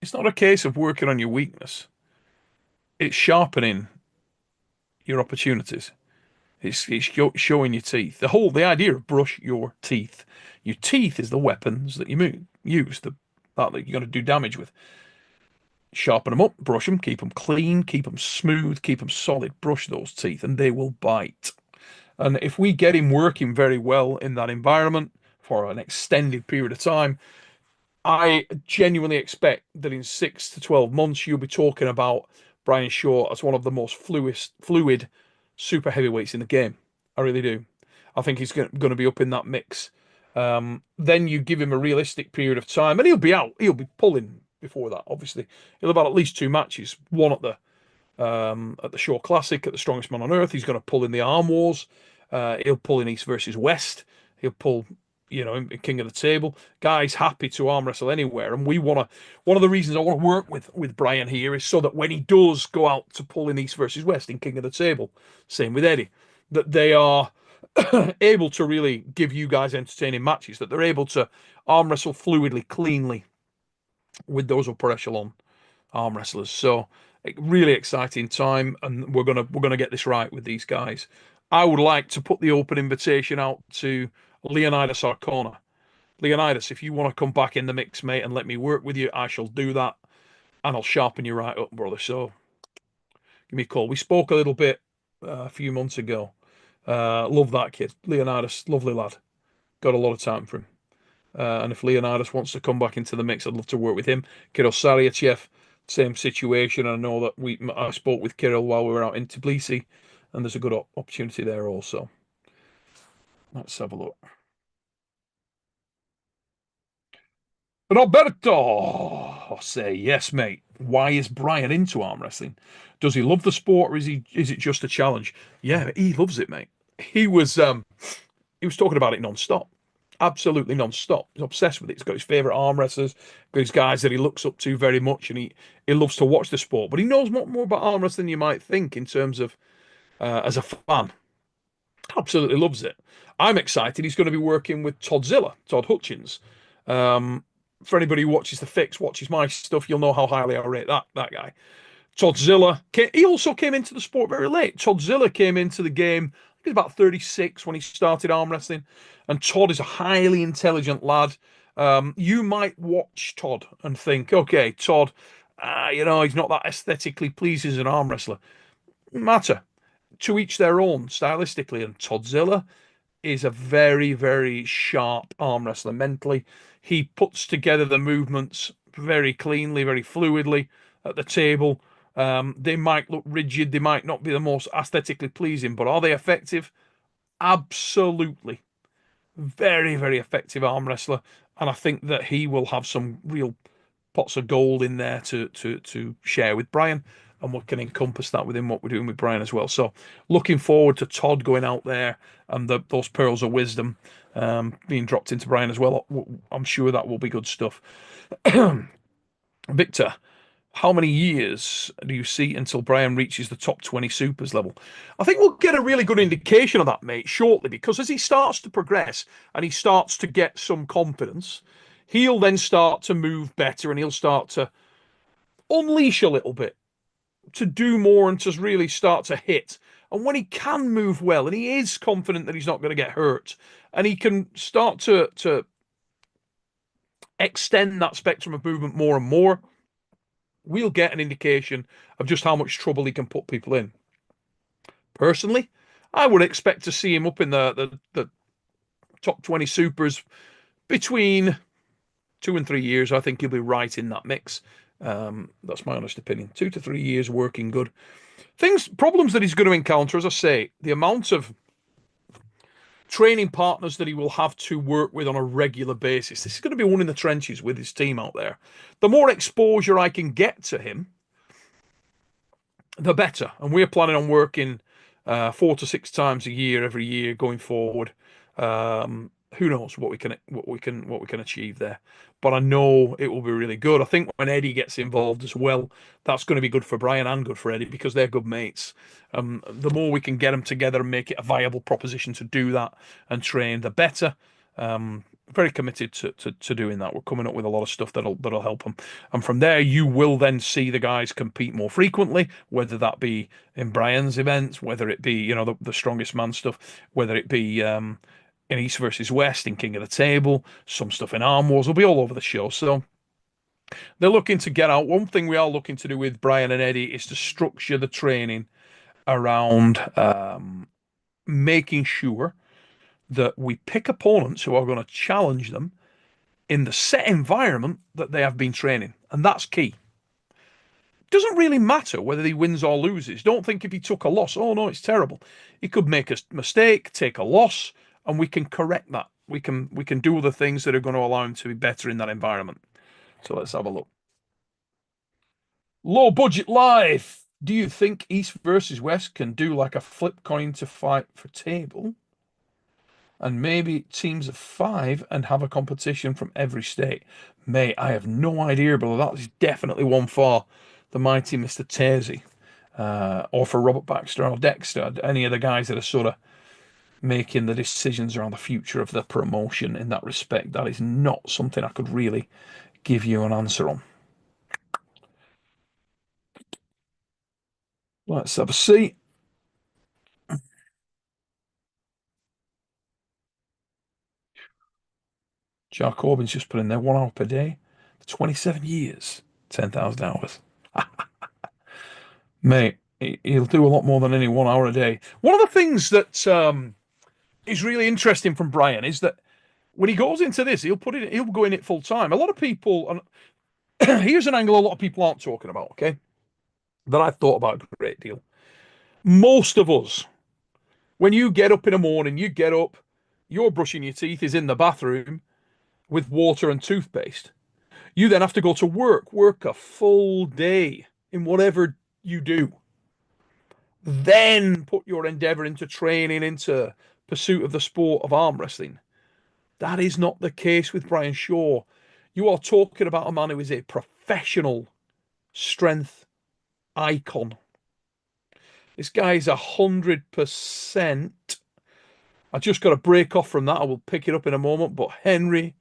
Speaker 1: It's not a case of working on your weakness. It's sharpening your opportunities. It's showing your teeth. The idea of brush your teeth. Your teeth is the weapons that you use that you're going to do damage with. Sharpen them up, brush them, keep them clean, keep them smooth, keep them solid. Brush those teeth, and they will bite. And if we get him working very well in that environment for an extended period of time, I genuinely expect that in 6 to 12 months, you'll be talking about Brian Shaw as one of the most fluid super heavyweights in the game. I really do. I think he's going to be up in that mix. Then you give him a realistic period of time, and he'll be out. He'll be pulling before that. Obviously, he'll have had at least 2 matches. One at the Shaw Classic at the Strongest Man on Earth. He's going to pull in the Arm Wars. He'll pull in East versus West. He'll pull, in King of the Table. Guy's happy to arm wrestle anywhere, and we want to. One of the reasons I want to work with Brian here is so that when he does go out to pull in East versus West in King of the Table, same with Eddie, that they are able to really give you guys entertaining matches. That they're able to arm wrestle fluidly, cleanly with those upper echelon arm wrestlers. So really exciting time, and we're gonna get this right with these guys. I would like to put the open invitation out to Leonidas Arcona. Leonidas, if you want to come back in the mix, mate, and let me work with you, I shall do that, and I'll sharpen you right up, brother. So give me a call. We spoke a little bit a few months ago. Love that kid, Leonidas, lovely lad. Got a lot of time for him. And if Leonidas wants to come back into the mix, I'd love to work with him. Kirill Saryatchev, same situation. I know that I spoke with Kirill while we were out in Tbilisi, and there's a good opportunity there also. Let's have a look. Roberto, say yes, mate. Why is Brian into arm wrestling? Does he love the sport, or is it just a challenge? Yeah, he loves it, mate. He was talking about it non-stop, absolutely non-stop. He's obsessed with it. He's got his favorite arm wrestlers, got his guys that he looks up to very much, and he loves to watch the sport. But he knows more about arm wrestling than you might think in terms of as a fan. Absolutely loves it. I'm excited. He's going to be working with Todd Hutchins. Um, for anybody who watches The Fix, watches my stuff, you'll know how highly I rate that guy. Toddzilla, he also came into the sport very late. Toddzilla came into the game, I think he was about 36 when he started arm wrestling. And Todd is a highly intelligent lad. You might watch Todd and think, okay, Todd, he's not that aesthetically pleasing as an arm wrestler. Matter. To each their own, stylistically. And Toddzilla is a very, very sharp arm wrestler mentally. He puts together the movements very cleanly, very fluidly at the table. They might look rigid, they might not be the most aesthetically pleasing, but are they effective? Absolutely. Very, very effective arm wrestler. And I think that he will have some real pots of gold in there to share with Brian. and we can encompass that within what we're doing with Brian as well. So looking forward to Todd going out there and those pearls of wisdom being dropped into Brian as well. I'm sure that will be good stuff. Victor, how many years do you see until Brian reaches the top 20 supers level? I think we'll get a really good indication of that, mate, shortly, because as he starts to progress and he starts to get some confidence, he'll then start to move better and he'll start to unleash a little bit, to do more and to really start to hit. And when he can move well and he is confident that he's not going to get hurt and he can start to extend that spectrum of movement more and more, we'll get an indication of just how much trouble he can put people in. Personally, I would expect to see him up in the top 20 supers between 2 and 3 years. I think he'll be right in that mix. That's my honest opinion. 2 to 3 years working good. Problems that he's going to encounter, as I say, the amount of training partners that he will have to work with on a regular basis. This is going to be one in the trenches with his team out there. The more exposure I can get to him, the better. And we're planning on working 4 to 6 times a year, every year going forward. Who knows what we can achieve there? But I know it will be really good. I think when Eddie gets involved as well, that's going to be good for Brian and good for Eddie because they're good mates. The more we can get them together and make it a viable proposition to do that and train, the better. Very committed to doing that. We're coming up with a lot of stuff that'll help them. And from there, you will then see the guys compete more frequently, whether that be in Brian's events, whether it be the strongest man stuff, whether it be in East versus West, in King of the Table, some stuff in Arm Wars. Will be all over the show. So they're looking to get out. One thing we are looking to do with Brian and Eddie is to structure the training around making sure that we pick opponents who are going to challenge them in the set environment that they have been training. And that's key. It doesn't really matter whether he wins or loses. Don't think if he took a loss, oh no, it's terrible. He could make a mistake, take a loss, and we can correct that. We can do other things that are going to allow him to be better in that environment. So let's have a look. Low budget live. Do you think East versus West can do like a flip coin to fight for table? And maybe teams of 5 and have a competition from every state. Mate, I have no idea, but that is definitely one for the mighty Mr. Tazy, or for Robert Baxter or Dexter, any of the guys that are sort of making the decisions around the future of the promotion in that respect. That is not something I could really give you an answer on. Let's have a see. Jack Corbin's just put in there 1 hour per day for 27 years, 10,000 hours. Mate, he'll do a lot more than any 1 hour a day. One of the things that is really interesting from Brian is that when he goes into this, he'll go in it full time. A lot of people, and here's an angle a lot of people aren't talking about, okay, that I've thought about a great deal. Most of us, when you get up in the morning, you get up, you're brushing your teeth, is in the bathroom with water and toothpaste. You then have to go to work a full day in whatever you do. Then put your endeavor into training, into pursuit of the sport of arm wrestling. That is not the case with Brian Shaw. You are talking about a man who is a professional strength icon. This guy is 100%. I just got to break off from that. I will pick it up in a moment. But Henry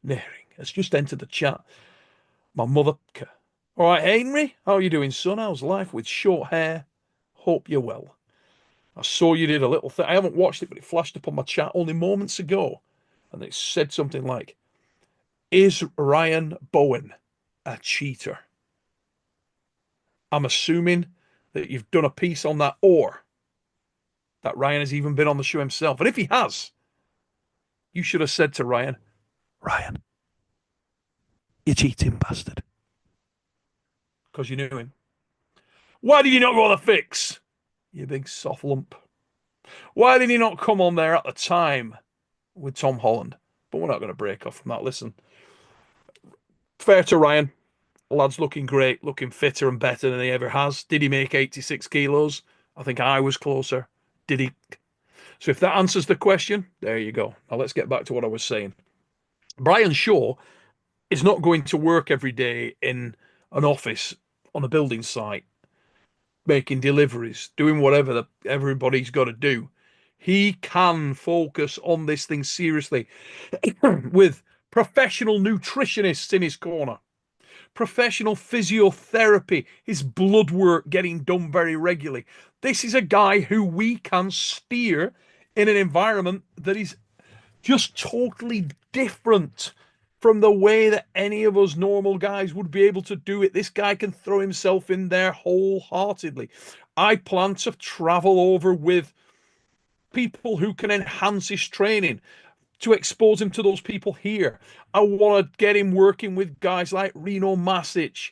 Speaker 1: Naring has just entered the chat. My mother. All right, Henry, how are you doing, son? How's life with short hair? Hope you're well. I saw you did a little thing. I haven't watched it, but it flashed up on my chat only moments ago. And it said something like, is Ryan Bowen a cheater? I'm assuming that you've done a piece on that, or that Ryan has even been on the show himself. And if he has, you should have said to Ryan, Ryan, you cheating bastard. Because you knew him. Why did you not go on the fix? You big soft lump. Why did he not come on there at the time with Tom Holland? But we're not going to break off from that. Listen, fair to Ryan. Lad's looking great, looking fitter and better than he ever has. Did he make 86 kilos? I think I was closer. Did he? So if that answers the question, there you go. Now let's get back to what I was saying. Brian Shaw is not going to work every day in an office on a building site, making deliveries, doing whatever everybody's got to do. He can focus on this thing seriously with professional nutritionists in his corner, professional physiotherapy, his blood work getting done very regularly. This is a guy who we can steer in an environment that is just totally different from the way that any of us normal guys would be able to do it. This guy can throw himself in there wholeheartedly. I plan to travel over with people who can enhance his training to expose him to those people here. I want to get him working with guys like Reno Masic,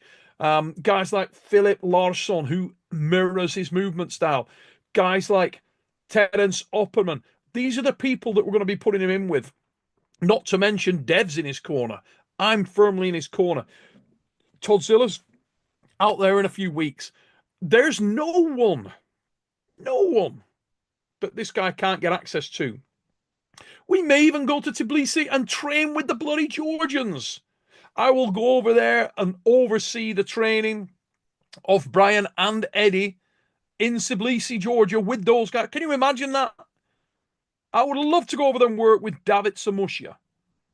Speaker 1: guys like Philip Larsson, who mirrors his movement style, guys like Terence Opperman. These are the people that we're going to be putting him in with. Not to mention Dev's in his corner. I'm firmly in his corner. Toddzilla's out there in a few weeks. There's no one that this guy can't get access to. We may even go to Tbilisi and train with the bloody Georgians. I will go over there and oversee the training of Brian and Eddie in Tbilisi, Georgia, with those guys. Can you imagine that? I would love to go over there and work with David Samusia,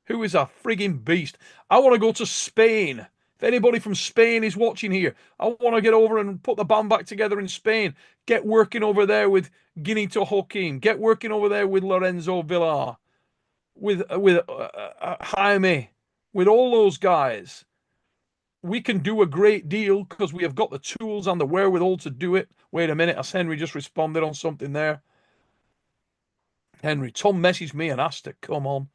Speaker 1: who is a frigging beast. I want to go to Spain. If anybody from Spain is watching here, I want to get over and put the band back together in Spain. Get working over there with Ginito Joaquim. Get working over there with Lorenzo Villar, with Jaime, with all those guys. We can do a great deal because we have got the tools and the wherewithal to do it. Wait a minute, as Henry just responded on something there. Henry, Tom messaged me and asked to come on.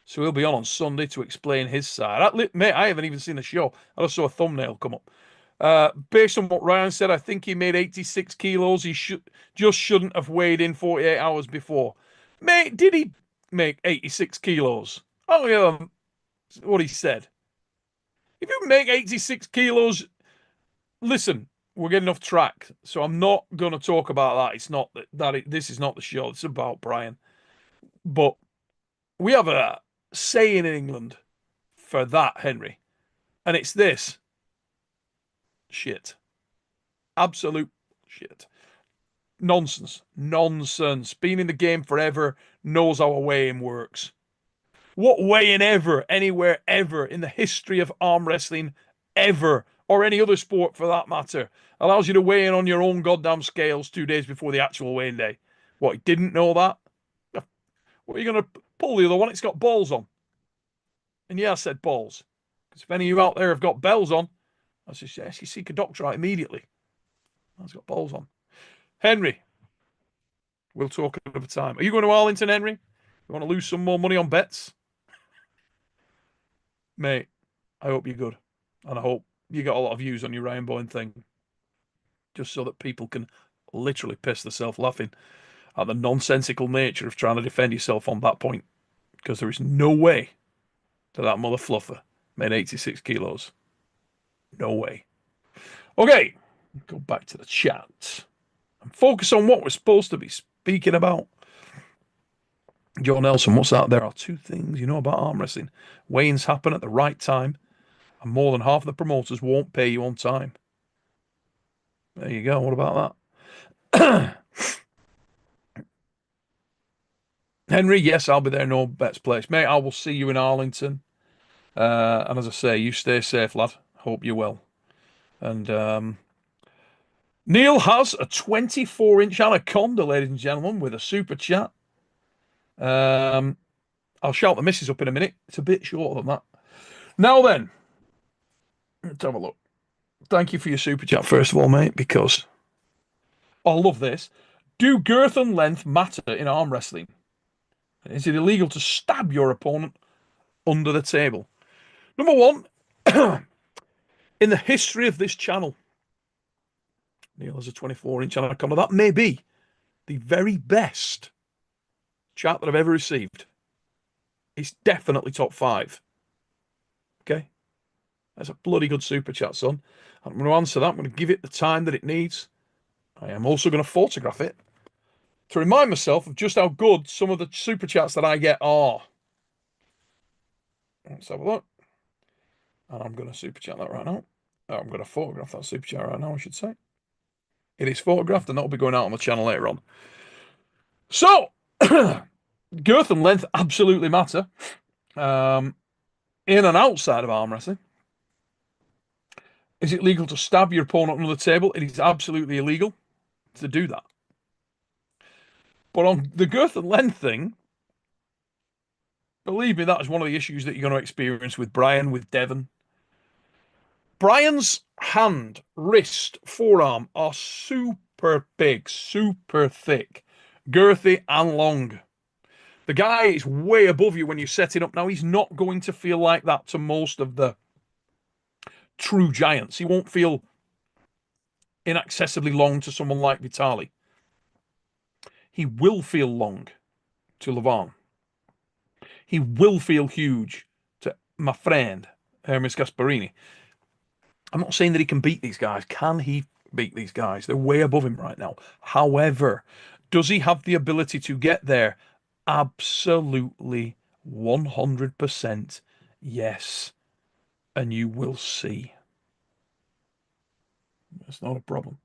Speaker 1: So he'll be on Sunday to explain his side. Mate, I haven't even seen the show. I just saw a thumbnail come up. Based on what Ryan said, I think he made 86 kilos. He shouldn't have weighed in 48 hours before. Mate, did he make 86 kilos? Oh, yeah, what he said. If you make 86 kilos, listen, we're getting off track. So I'm not going to talk about that. It's not this is not the show. It's about Brian. But we have a saying in England for that, Henry. And it's this. Shit. Absolute shit. Nonsense. Nonsense. Been in the game forever, knows how a weigh-in works. What weigh-in ever, anywhere, ever, in the history of arm wrestling, ever, or any other sport for that matter, allows you to weigh in on your own goddamn scales 2 days before the actual weigh-in day? What, you didn't know that? What are you going to pull the other one? It's got balls on. And yeah, I said balls. Because if any of you out there have got bells on, I suggest you seek a doctor out immediately. That's got balls on. Henry, we'll talk another time. Are you going to Arlington, Henry? You want to lose some more money on bets? Mate, I hope you're good. And I hope you got a lot of views on your Ryan Boyne thing. Just so that people can literally piss themselves laughing at the nonsensical nature of trying to defend yourself on that point. Because there is no way that mother fluffer made 86 kilos. No way. Okay, go back to the chat and focus on what we're supposed to be speaking about. John Nelson, what's that? There are two things you know about arm wrestling. Weigh-ins happen at the right time, and more than half of the promoters won't pay you on time. There you go. What about that? Henry, yes, I'll be there. No bets placed. Mate, I will see you in Arlington. And as I say, you stay safe, lad. Hope you will. And Neil has a 24-inch anaconda, ladies and gentlemen, with a super chat. I'll shout the missus up in a minute. It's a bit shorter than that. Now then, let's have a look. Thank you for your super chat, first of all, mate, because I love this. Do girth and length matter in arm wrestling? Is it illegal to stab your opponent under the table? Number one, in the history of this channel, Neil has a 24-inch anaconda. That may be the very best chat that I've ever received. It's definitely top 5. Okay? That's a bloody good super chat, son. I'm going to answer that. I'm going to give it the time that it needs. I am also going to photograph it to remind myself of just how good some of the super chats that I get are. Let's have a look. And I'm going to super chat that right now. I'm going to photograph that super chat right now, I should say. It is photographed, and that'll be going out on the channel later on. So, girth and length absolutely matter. In and outside of arm wrestling. Is it legal to stab your opponent under the table? It is absolutely illegal to do that. But on the girth and length thing, believe me, that is one of the issues that you're going to experience with Brian, with Devon. Brian's hand, wrist, forearm are super big, super thick, girthy and long. The guy is way above you when you set it up. Now, he's not going to feel like that to most of the true giants. He won't feel inaccessibly long to someone like Vitali. He will feel long to Levan. He will feel huge to my friend, Hermes Gasparini. I'm not saying that he can beat these guys. Can he beat these guys? They're way above him right now. However, does he have the ability to get there? Absolutely 100% yes. And you will see. It's not a problem.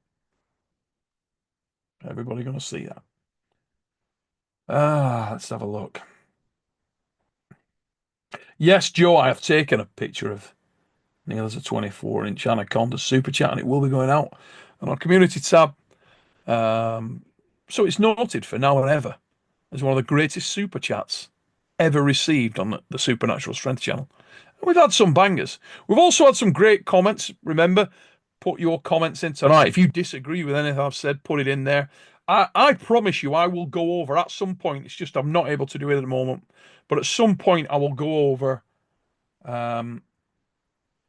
Speaker 1: Everybody going to see that. Let's have a look. Yes, Joe, I have taken a picture of Neil as a 24-inch Anaconda super chat, and it will be going out on our community tab. So it's noted for now and ever as one of the greatest super chats ever received on the Supernatural Strength channel. And we've had some bangers. We've also had some great comments. Remember, put your comments in tonight. If you disagree with anything I've said, put it in there. I promise you I will go over at some point. It's just I'm not able to do it at the moment. But at some point I will go over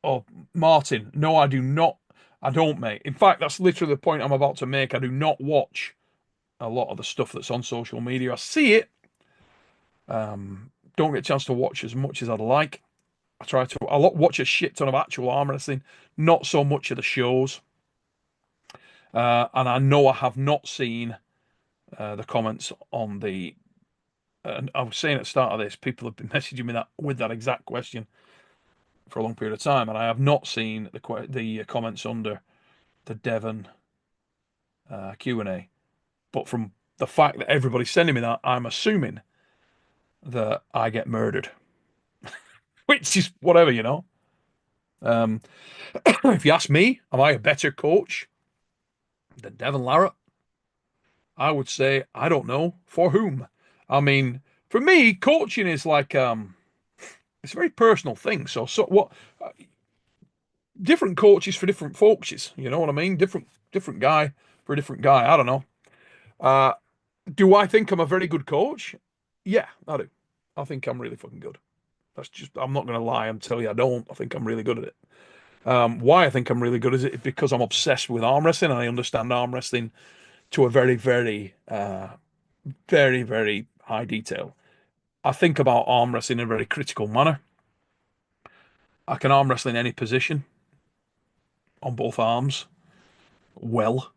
Speaker 1: oh, Martin, no, I do not. I don't, mate. In fact, that's literally the point I'm about to make. I do not watch a lot of the stuff that's on social media. I see it. Don't get a chance to watch as much as I'd like. I try to. I watch a shit ton of actual arm wrestling, not so much of the shows. And I know I have not seen the comments on the. And I was saying at the start of this, people have been messaging me that with that exact question for a long period of time, and I have not seen the comments under the Devon Q&A. But from the fact that everybody's sending me that, I'm assuming that I get murdered, which is whatever, you know. If you ask me, am I a better coach than Devon Larratt? I would say I don't know for whom. I mean, for me, coaching is like it's a very personal thing. So what different coaches for different folks, you know what I mean? Different guy for a different guy. I don't know. Do I think I'm a very good coach? Yeah, I do. I think I'm really fucking good. That's just, I'm not going to lie and tell you I don't. I think I'm really good at it. Why I think I'm really good at it is because I'm obsessed with arm wrestling and I understand arm wrestling to a very, very, very, very high detail. I think about arm wrestling in a very critical manner. I can arm wrestle in any position on both arms well.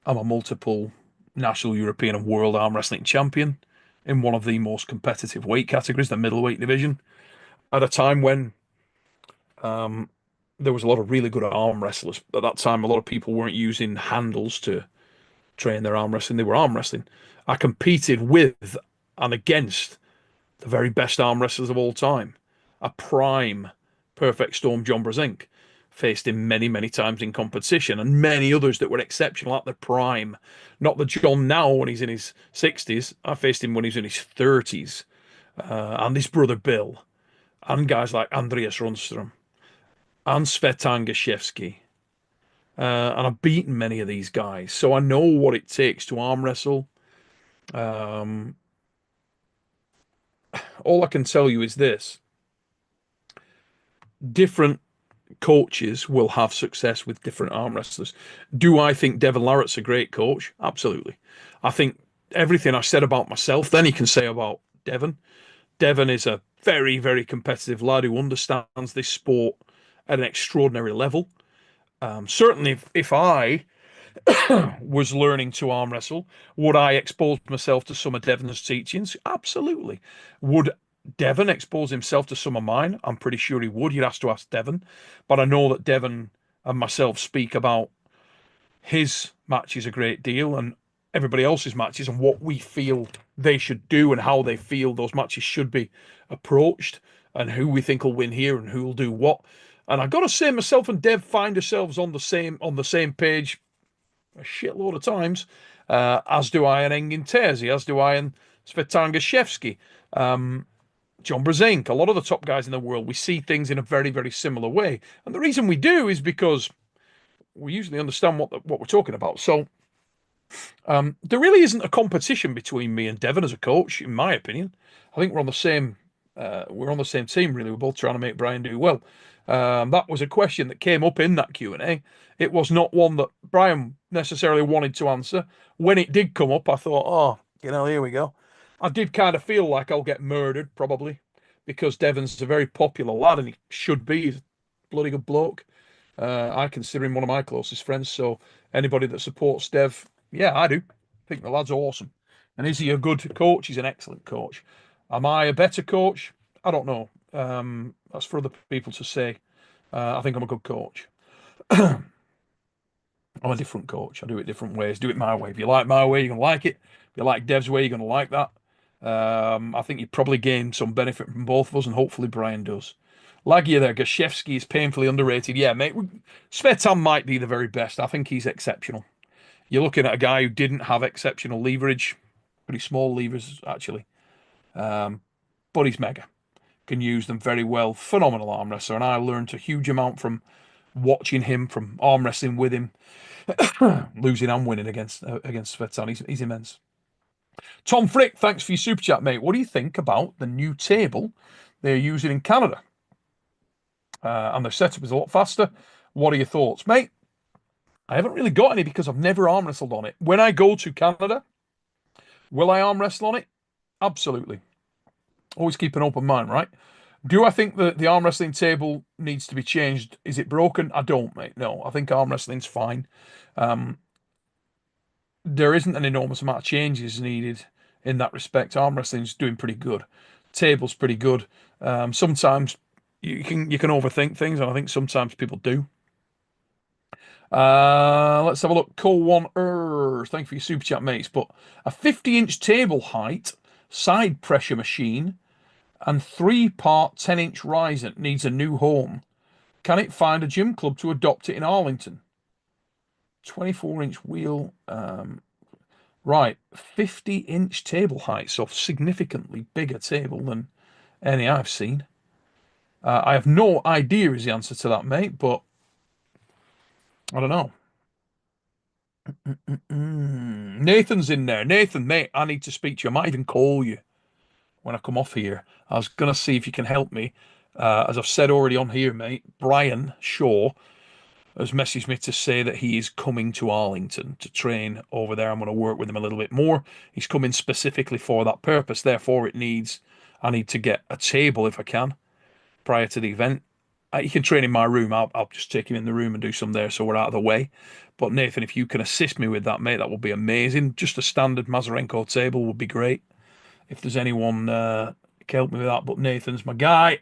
Speaker 1: I'm a multiple national, European, and world arm wrestling champion in one of the most competitive weight categories, the middleweight division, at a time when there was a lot of really good arm wrestlers. At that time, a lot of people weren't using handles to train their arm wrestling. They were arm wrestling. I competed with and against the very best arm wrestlers of all time. A prime Perfect Storm John Brzenk faced him many, many times in competition, and many others that were exceptional at their prime. Not the John now when he's in his 60s. I faced him when he's in his 30s. And his brother Bill, and guys like Andreas Rundstrom, and Svetan Gashevsky. And I've beaten many of these guys, so I know what it takes to arm wrestle. All I can tell you is this: different coaches will have success with different arm wrestlers. Do I think Devon Larratt's a great coach? Absolutely. I think everything I said about myself, then you can say about Devon. Devon is a very, very competitive lad who understands this sport at an extraordinary level. Certainly, if I was learning to arm wrestle, would I expose myself to some of Devon's teachings? Absolutely. Would Devon expose himself to some of mine? I'm pretty sure he would. You'd have to ask Devon. But I know that Devon and myself speak about his matches a great deal and everybody else's matches and what we feel they should do and how they feel those matches should be approached and who we think will win here and who will do what. And I gotta say, myself and Dev find ourselves on the same page a shitload of times, as do I and Engin Terzi, as do I and Svetlana Shevsky, John Brzenk, a lot of the top guys in the world. We see things in a very, very similar way. And the reason we do is because we usually understand what we're talking about. So there really isn't a competition between me and Devon as a coach, in my opinion. I think we're on the same team. Really, we're both trying to make Brian do well. That was a question that came up in that Q&A. It was not one that Brian necessarily wanted to answer. When it did come up, I thought, oh, here we go. I did kind of feel like I'll get murdered probably because Devon's a very popular lad and he should be. He's a bloody good bloke. I consider him one of my closest friends. So anybody that supports Dev, yeah, I do. I think the lad's awesome. And is he a good coach? He's an excellent coach. Am I a better coach? I don't know. That's for other people to say. I think I'm a good coach. I'm a different coach. I do it different ways. Do it my way. If you like my way, you're gonna like it. If you like Dev's way, you're gonna like that. I think you probably gain some benefit from both of us, and hopefully Brian does. Lagia there, Gashevsky is painfully underrated. Yeah, mate. Svetan might be the very best. I think he's exceptional. You're looking at a guy who didn't have exceptional leverage, pretty small levers actually, but he's mega. Can use them very well. Phenomenal arm wrestler, and I learned a huge amount from watching him, from arm wrestling with him, losing and winning against Svetan. He's immense. Tom Frick, thanks for your super chat, mate. What do you think about the new table they're using in Canada? And their setup is a lot faster. What are your thoughts, mate? I haven't really got any because I've never arm wrestled on it. When I go to Canada, will I arm wrestle on it? Absolutely. Always keep an open mind, right? Do I think that the arm wrestling table needs to be changed? Is it broken? I don't, mate. No, I think arm wrestling's fine. There isn't an enormous amount of changes needed in that respect. Arm wrestling's doing pretty good. Table's pretty good. Sometimes you can overthink things, and I think sometimes people do. Let's have a look. Call one. Thank you for your super chat, mates. But a 50-inch table height side pressure machine and 3-part 10-inch riser needs a new home. Can it find a gym club to adopt it in Arlington? 24-inch wheel. Right, 50-inch table height, so significantly bigger table than any I've seen. I have no idea is the answer to that, mate, but I don't know. Nathan's in there. Nathan, mate, I need to speak to you. I might even call you when I come off here. I was going to see if you can help me. As I've said already on here, mate, Brian Shaw has messaged me to say that he is coming to Arlington to train over there. I'm going to work with him a little bit more. He's coming specifically for that purpose. Therefore, I need to get a table if I can prior to the event. He can train in my room. I'll just take him in the room and do some there so we're out of the way. But Nathan, if you can assist me with that, mate, that would be amazing. Just a standard Mazarenko table would be great. If there's anyone can help me with that. But Nathan's my guy.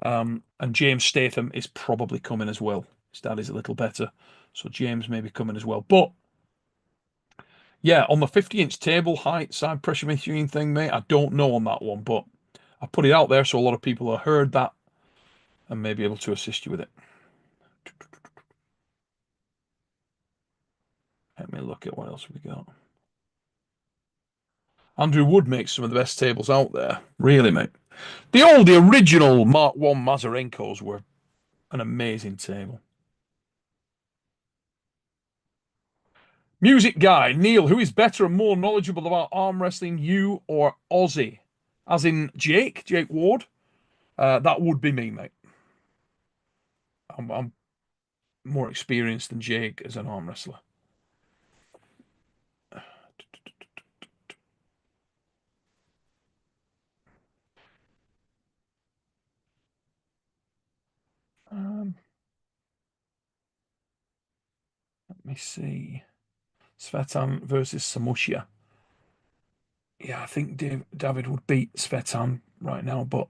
Speaker 1: And James Statham is probably coming as well. His dad is a little better. So James may be coming as well. But yeah, on the 50-inch table height side pressure machine thing, mate, I don't know on that one. But I put it out there so a lot of people have heard that and may be able to assist you with it. Let me look at what else we got. Andrew Wood makes some of the best tables out there. Really, mate. The original Mark 1 Mazarenkos were an amazing table. Music guy, Neil, who is better and more knowledgeable about arm wrestling, you or Aussie? As in Jake Ward? That would be me, mate. I'm more experienced than Jake as an arm wrestler. me see. Svetan versus Samusha. Yeah, I think David would beat Svetan right now, but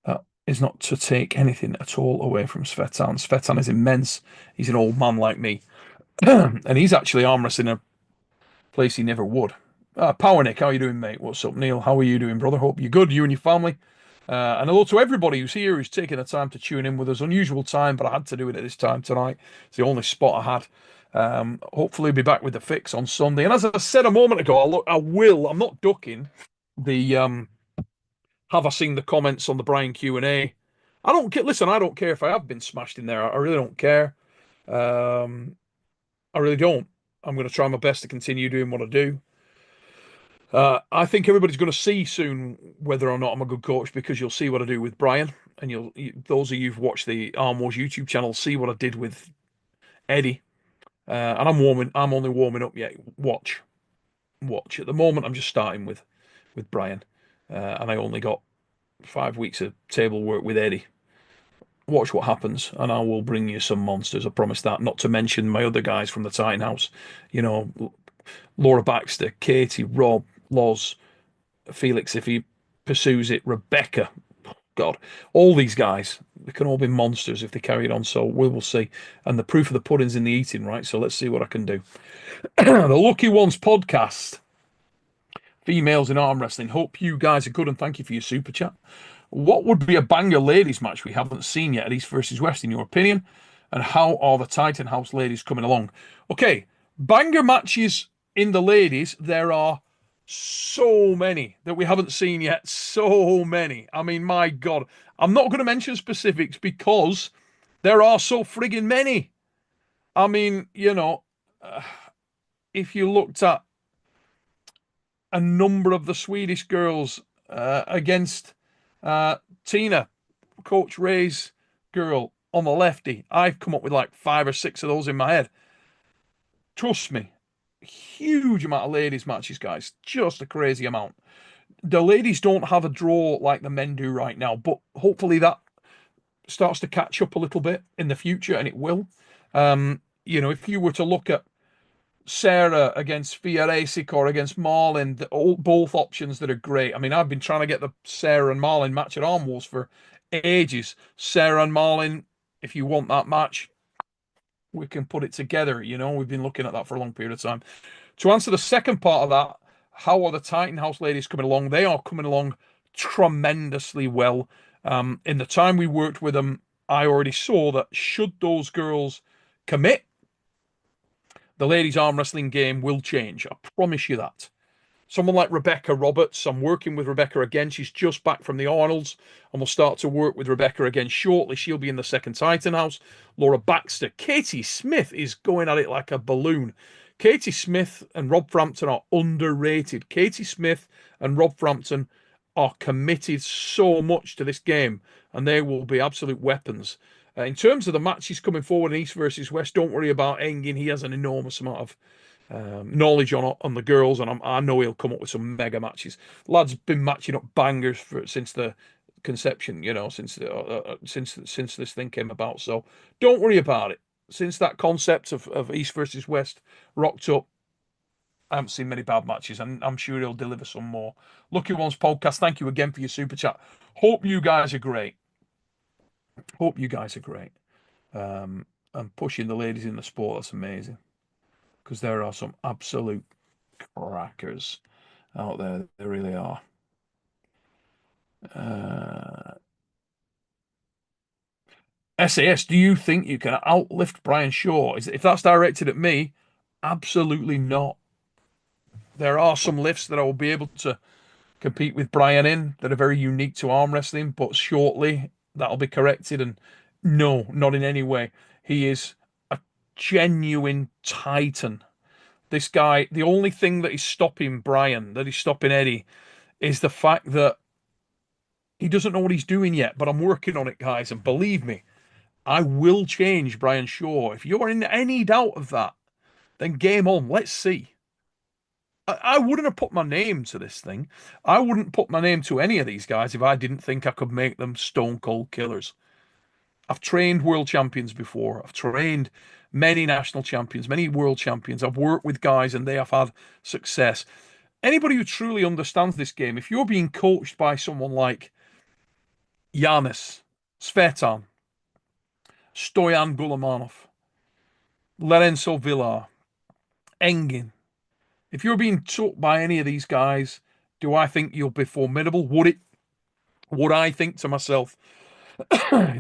Speaker 1: that is not to take anything at all away from Svetan. Svetan is immense. He's an old man like me. And he's actually arm wrestling a place he never would. Power Nick, how you doing, mate? What's up, Neil? How are you doing, brother? Hope you're good, you and your family. And hello to everybody who's here, who's taking the time to tune in with us. Unusual time, but I had to do it at this time tonight. It's the only spot I had. Hopefully, be back with the fix on Sunday. And as I said a moment ago, I will. I'm not ducking the. Have I seen the comments on the Brian Q&A? I don't care. Listen, I don't care if I have been smashed in there. I really don't care. Um, I really don't. I'm going to try my best to continue doing what I do. I think everybody's going to see soon whether or not I'm a good coach because you'll see what I do with Brian, and those of you who've watched the Arm Wars YouTube channel see what I did with Eddie. And I'm only warming up yet. Watch. At the moment, I'm just starting with Brian, and I only got 5 weeks of table work with Eddie. Watch what happens, and I will bring you some monsters. I promise that. Not to mention my other guys from the Titan House. You know, Laura Baxter, Katie, Rob, Loz, Felix if he pursues it, Rebecca. God, all these guys, they can all be monsters if they carry it on. So we will see. And the proof of the pudding's in the eating, right? So let's see what I can do. The Lucky Ones podcast, females in arm wrestling. Hope you guys are good and thank you for your super chat. What would be a banger ladies match we haven't seen yet at East versus West, in your opinion? And how are the Titan House ladies coming along? Okay, banger matches in the ladies, there are so many that we haven't seen yet. So many. I mean, my God. I'm not going to mention specifics because there are so friggin' many. I mean, if you looked at a number of the Swedish girls against Tina, Coach Ray's girl on the lefty, I've come up with like 5 or 6 of those in my head. Trust me, huge amount of ladies matches, guys. Just a crazy amount. The ladies don't have a draw like the men do right now, but hopefully that starts to catch up a little bit in the future, and it will. If you were to look at Sarah against Fioresic or against Marlin, both options that are great. I mean, I've been trying to get the Sarah and Marlin match at Arm Wars for ages. Sarah and Marlin, if you want that match, we can put it together. We've been looking at that for a long period of time. To answer the second part of that, how are the Titan House ladies coming along? They are coming along tremendously well. In the time we worked with them, I already saw that should those girls commit, the ladies' arm wrestling game will change. I promise you that. Someone like Rebecca Roberts, I'm working with Rebecca again. She's just back from the Arnolds, and we'll start to work with Rebecca again shortly. She'll be in the second Titan House. Laura Baxter. Katie Smith is going at it like a balloon. Katie Smith and Rob Frampton are underrated. Katie Smith and Rob Frampton are committed so much to this game, and they will be absolute weapons. In terms of the matches coming forward in East versus West, don't worry about Engin. He has an enormous amount of knowledge on the girls, and I know he'll come up with some mega matches. Lad's been matching up bangers since the conception, since this thing came about. So don't worry about it. Since that concept of East versus West rocked up, I haven't seen many bad matches, and I'm sure he'll deliver some more. Lucky Ones podcast, thank you again for your super chat. Hope you guys are great. And pushing the ladies in the sport, that's amazing. Because there are some absolute crackers out there. There really are. SAS, do you think you can outlift Brian Shaw? If that's directed at me, absolutely not. There are some lifts that I will be able to compete with Brian in that are very unique to arm wrestling, but shortly that'll be corrected. And no, not in any way. He is a genuine titan. This guy, the only thing that is stopping Brian, that is stopping Eddie, is the fact that he doesn't know what he's doing yet. But I'm working on it, guys. And believe me, I will change Brian Shaw. If you're in any doubt of that, then game on. Let's see. I wouldn't have put my name to this thing. I wouldn't put my name to any of these guys if I didn't think I could make them stone cold killers. I've trained world champions before. I've trained many national champions, many world champions. I've worked with guys and they have had success. Anybody who truly understands this game, if you're being coached by someone like Yanis, Svetan, Stoyan Gulamanov, Lorenzo Villar, Engin, if you're being taught by any of these guys, do I think you'll be formidable? Would I think to myself,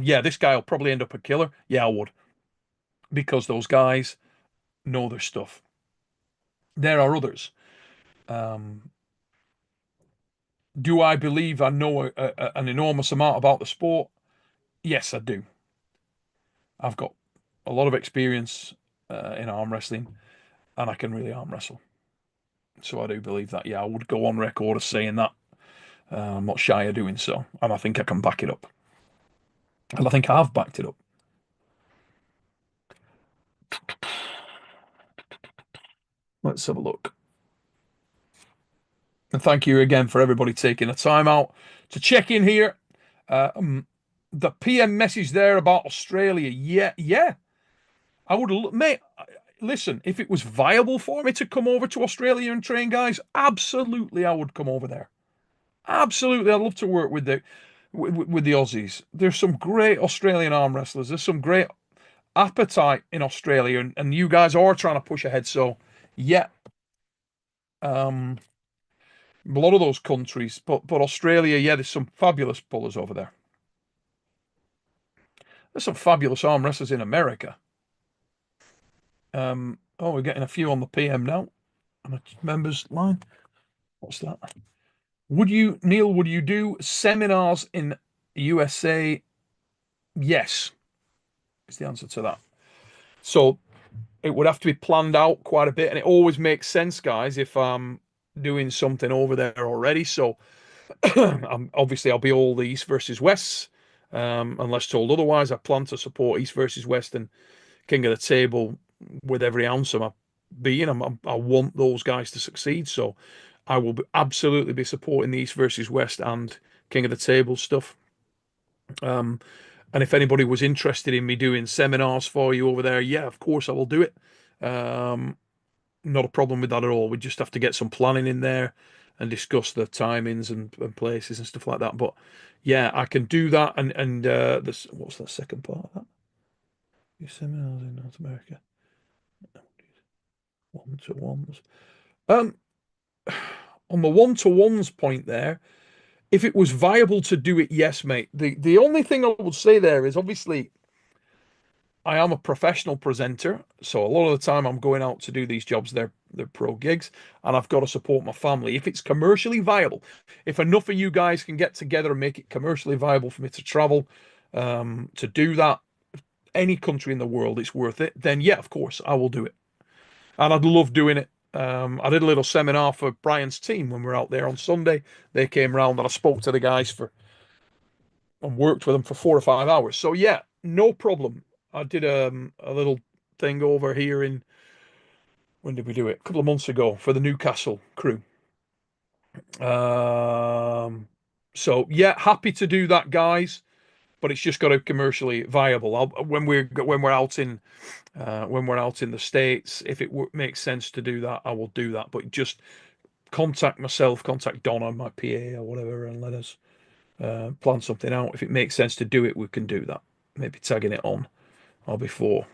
Speaker 1: yeah, this guy will probably end up a killer? Yeah, I would. Because those guys know their stuff. There are others. Um, do I believe I know an enormous amount about the sport? Yes, I do. I've got a lot of experience in arm wrestling, and I can really arm wrestle. So I do believe that. Yeah, I would go on record as saying that. I'm not shy of doing so, and I think I can back it up. And I think I have backed it up. Let's have a look. And thank you again for everybody taking the time out to check in here. The PM message there about Australia. Yeah, yeah. I would, mate. Listen, if it was viable for me to come over to Australia and train guys, absolutely, I would come over there. Absolutely, I'd love to work with the Aussies. There's some great Australian arm wrestlers. There's some great appetite in Australia, and you guys are trying to push ahead. So, yeah, a lot of those countries, but Australia, yeah, there's some fabulous pullers over there. There's some fabulous arm wrestlers in America. Oh, we're getting a few on the PM now. On the members line. What's that? Neil, would you do seminars in USA? Yes, is the answer to that. So it would have to be planned out quite a bit, and it always makes sense, guys, if I'm doing something over there already. So obviously I'll be all the East versus West, unless told otherwise. I plan to support East versus West and King of the Table with every ounce of my being. I want those guys to succeed, so I will absolutely be supporting the East versus West and King of the Table stuff. And if anybody was interested in me doing seminars for you over there, yeah, of course I will do it. Not a problem with that at all. We just have to get some planning in there and discuss the timings and places and stuff like that. But yeah, I can do that. And this, what's the second part of that? Your seminars in North America. One to ones. Um, on the one to ones point there, if it was viable to do it, yes, mate. The only thing I would say there is obviously I am a professional presenter, so a lot of the time I'm going out to do these jobs. They're pro gigs, and I've got to support my family. If it's commercially viable, if enough of you guys can get together and make it commercially viable for me to travel, to do that, any country in the world, it's worth it. Then yeah, of course I will do it, and I'd love doing it. I did a little seminar for Brian's team when we were out there on Sunday. They came round and I spoke to the guys for and worked with them for 4 or 5 hours. So yeah, no problem. I did a little thing over here in when did we do it? A couple of months ago for the Newcastle crew. Um, so yeah, happy to do that, guys. But it's just got to be commercially viable. When we're out in the States, if it makes sense to do that, I will do that. But just contact myself, contact Donna, my PA or whatever, and let us plan something out. If it makes sense to do it, we can do that. Maybe tagging it on or before.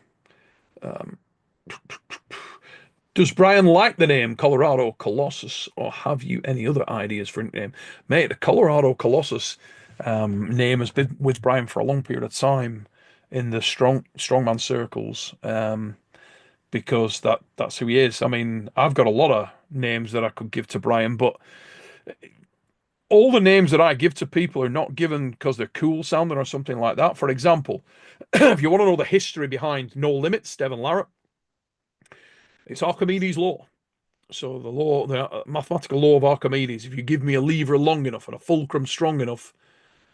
Speaker 1: Does Brian like the name Colorado Colossus, or have you any other ideas for a name? Mate, the Colorado Colossus name has been with Brian for a long period of time in the strongman circles, because that's who he is. I mean, I've got a lot of names that I could give to Brian, but all the names that I give to people are not given because they're cool sounding or something like that. For example, if you want to know the history behind No Limits, Devon Larratt, it's Archimedes' law. So the mathematical law of Archimedes, if you give me a lever long enough and a fulcrum strong enough,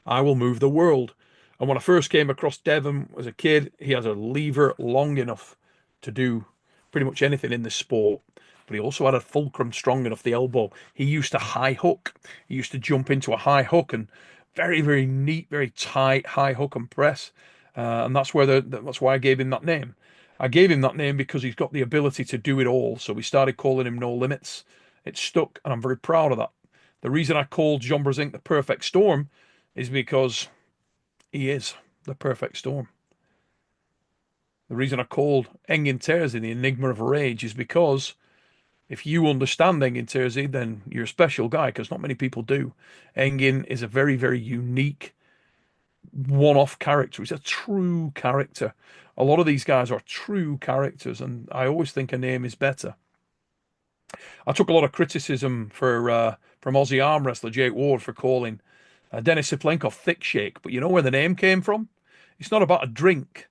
Speaker 1: I will move the world. And when I first came across Devon as a kid, he has a lever long enough to do pretty much anything in this sport. But he also had a fulcrum strong enough, the elbow. He used to high hook. He used to jump into a high hook and very, very neat, very tight high hook and press. and that's why I gave him that name. I gave him that name because he's got the ability to do it all. So we started calling him No Limits. It stuck, and I'm very proud of that. The reason I called John Brasink the Perfect Storm is because he is the perfect storm. The reason I called Engin Terzi the Enigma of Rage is because if you understand Engin Terzi, then you're a special guy because not many people do. Engin is a very, very unique one-off character. He's a true character. A lot of these guys are true characters, and I always think a name is better. I took a lot of criticism from Aussie arm wrestler Jake Ward for calling Denis Siplenkov Thick Shake, but you know where the name came from? It's not about a drink.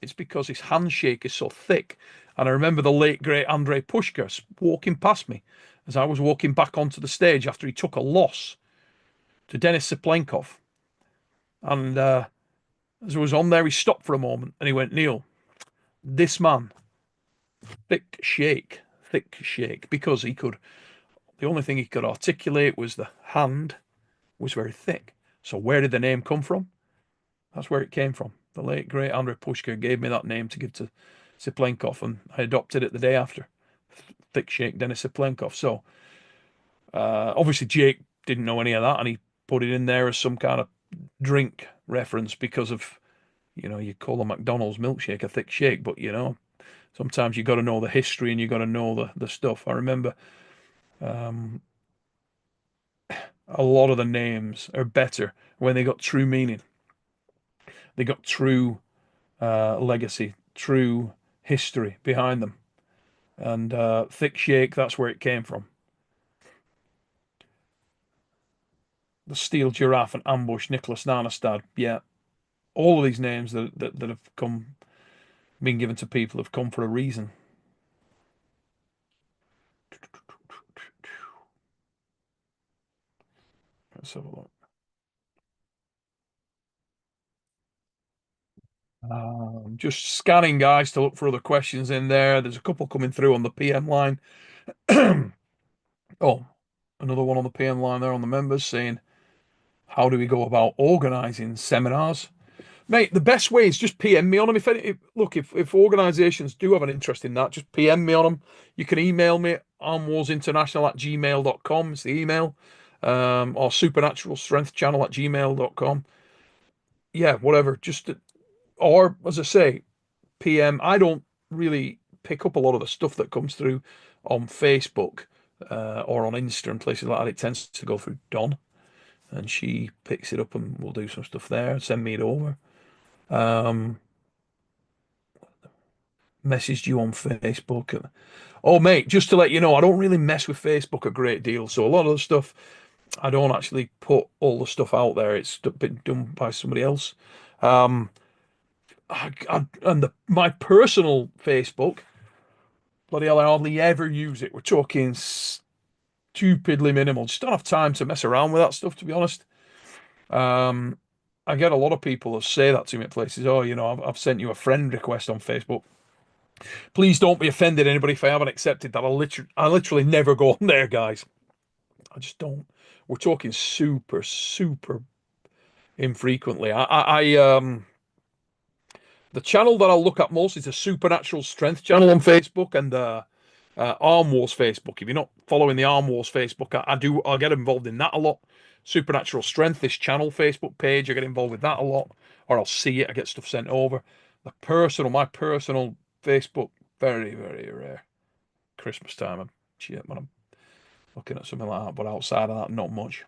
Speaker 1: It's because his handshake is so thick. And I remember the late great Andrei Pushka walking past me as I was walking back onto the stage after he took a loss to Denis Siplenkov. And as I was on there, he stopped for a moment and he went, Neil, this man, thick shake, because the only thing he could articulate was the hand was very thick. So where did the name come from? That's where it came from. The late great Andrei Pushka gave me that name to give to Siplenkov, and I adopted it the day after. Thick shake Denis Siplenkov. So obviously Jake didn't know any of that, and he put it in there as some kind of drink reference because of you call a McDonald's milkshake a thick shake, but sometimes you got to know the history and you got to know the stuff. I remember um, a lot of the names are better when they got true meaning. They got true legacy, true history behind them. And Thick Shake, that's where it came from. The Steel Giraffe and Ambush, Nicholas Nanestad. Yeah, all of these names that have been given to people have come for a reason. Let's have a look. Just scanning, guys, to look for other questions in there. There's a couple coming through on the PM line. Oh, another one on the PM line there on the members saying, how do we go about organising seminars? Mate, the best way is just PM me on them. If organisations do have an interest in that, just PM me on them. You can email me armwarsinternational@gmail.com. It's the email. Or supernaturalstrengthchannel@gmail.com. Yeah, whatever. Or as I say, PM. I don't really pick up a lot of the stuff that comes through on Facebook or on Insta and places like that. It tends to go through Don, and she picks it up and we'll do some stuff there. Send me it over. Um, Messaged you on Facebook. Oh, mate, just to let you know, I don't really mess with Facebook a great deal. So a lot of the stuff, I don't actually put all the stuff out there. It's been done by somebody else. Um, and my personal Facebook, bloody hell, I hardly ever use it. We're talking stupidly minimal. Just don't have time to mess around with that stuff, to be honest. Um, I get a lot of people that say that to me at places. Oh, I've sent you a friend request on Facebook. Please don't be offended, anybody, if I haven't accepted that. I literally never go on there, guys. I just don't. We're talking super, super infrequently. The channel that I'll look at most is the Supernatural Strength channel on Facebook and Arm Wars Facebook. If you're not following the Arm Wars Facebook, I'll get involved in that a lot. Supernatural Strength, this channel Facebook page, I get involved with that a lot, or I'll see it. I get stuff sent over. My personal Facebook, very, very rare. Christmas time and shit when I'm looking at something like that. But outside of that, not much.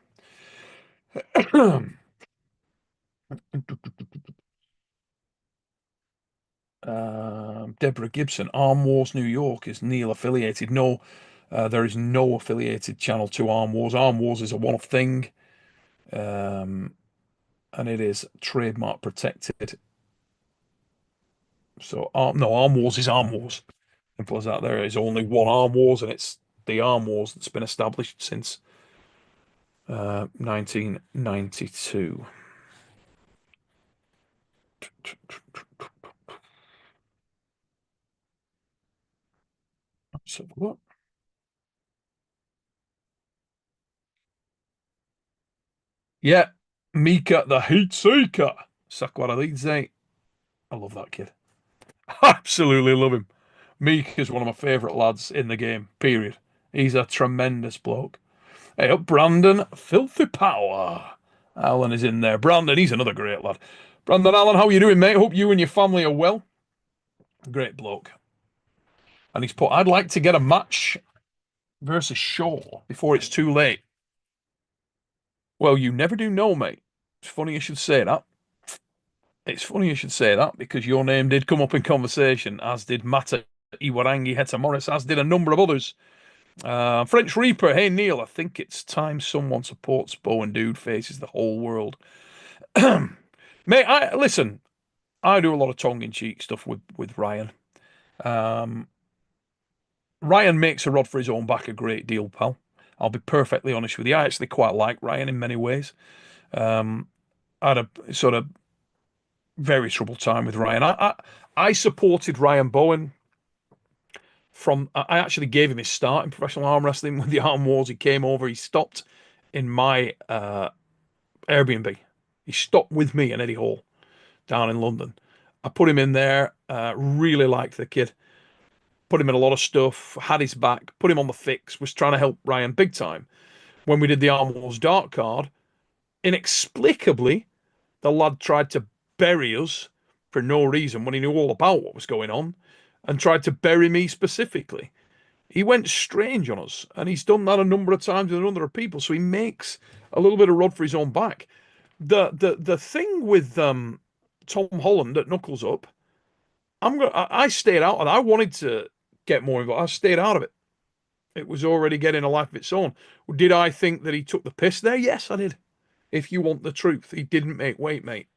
Speaker 1: Deborah Gibson, Arm Wars New York is Neil affiliated. No, there is no affiliated channel to Arm Wars. Arm Wars is a one-off thing, um, and it is trademark protected. So, no, Arm Wars is Arm Wars. Simple as that. There is only one Arm Wars, and it's the Arm Wars that's been established since 1992. So what? Yeah, Mika the Heat Seeker. Sakwaradidze. I love that kid. Absolutely love him. Meek is one of my favourite lads in the game, period. He's a tremendous bloke. Hey, up Brandon, Filthy Power. Alan is in there. Brandon, he's another great lad. Brandon Allen, how you doing, mate? Hope you and your family are well. Great bloke. And he's put, I'd like to get a match versus Shaw before it's too late. Well, you never do know, mate. It's funny you should say that. It's funny you should say that because your name did come up in conversation, as did Mata Iwarangi Heta Morris, as did a number of others. French Reaper, hey Neil, I think it's time someone supports Bowen Dude faces the whole world. Mate, listen, I do a lot of tongue-in-cheek stuff with Ryan. Ryan makes a rod for his own back a great deal, pal. I'll be perfectly honest with you. I actually quite like Ryan in many ways. I had a sort of very troubled time with Ryan. I supported Ryan Bowen from. I actually gave him his start in professional arm wrestling with the Arm Wars. He came over. He stopped in my Airbnb. He stopped with me and Eddie Hall down in London. I put him in there. Really liked the kid. Put him in a lot of stuff. Had his back. Put him on the fix. Was trying to help Ryan big time. When we did the Arm Wars Dark card, inexplicably, the lad tried to bury us for no reason when he knew all about what was going on and tried to bury me specifically. He went strange on us, and he's done that a number of times with a number of people. So he makes a little bit of rod for his own back. The thing with Tom Holland at Knuckles Up, I stayed out and I wanted to get more involved. I stayed out of it. It was already getting a life of its own. Did I think that he took the piss there? Yes, I did. If you want the truth, he didn't make weight, mate.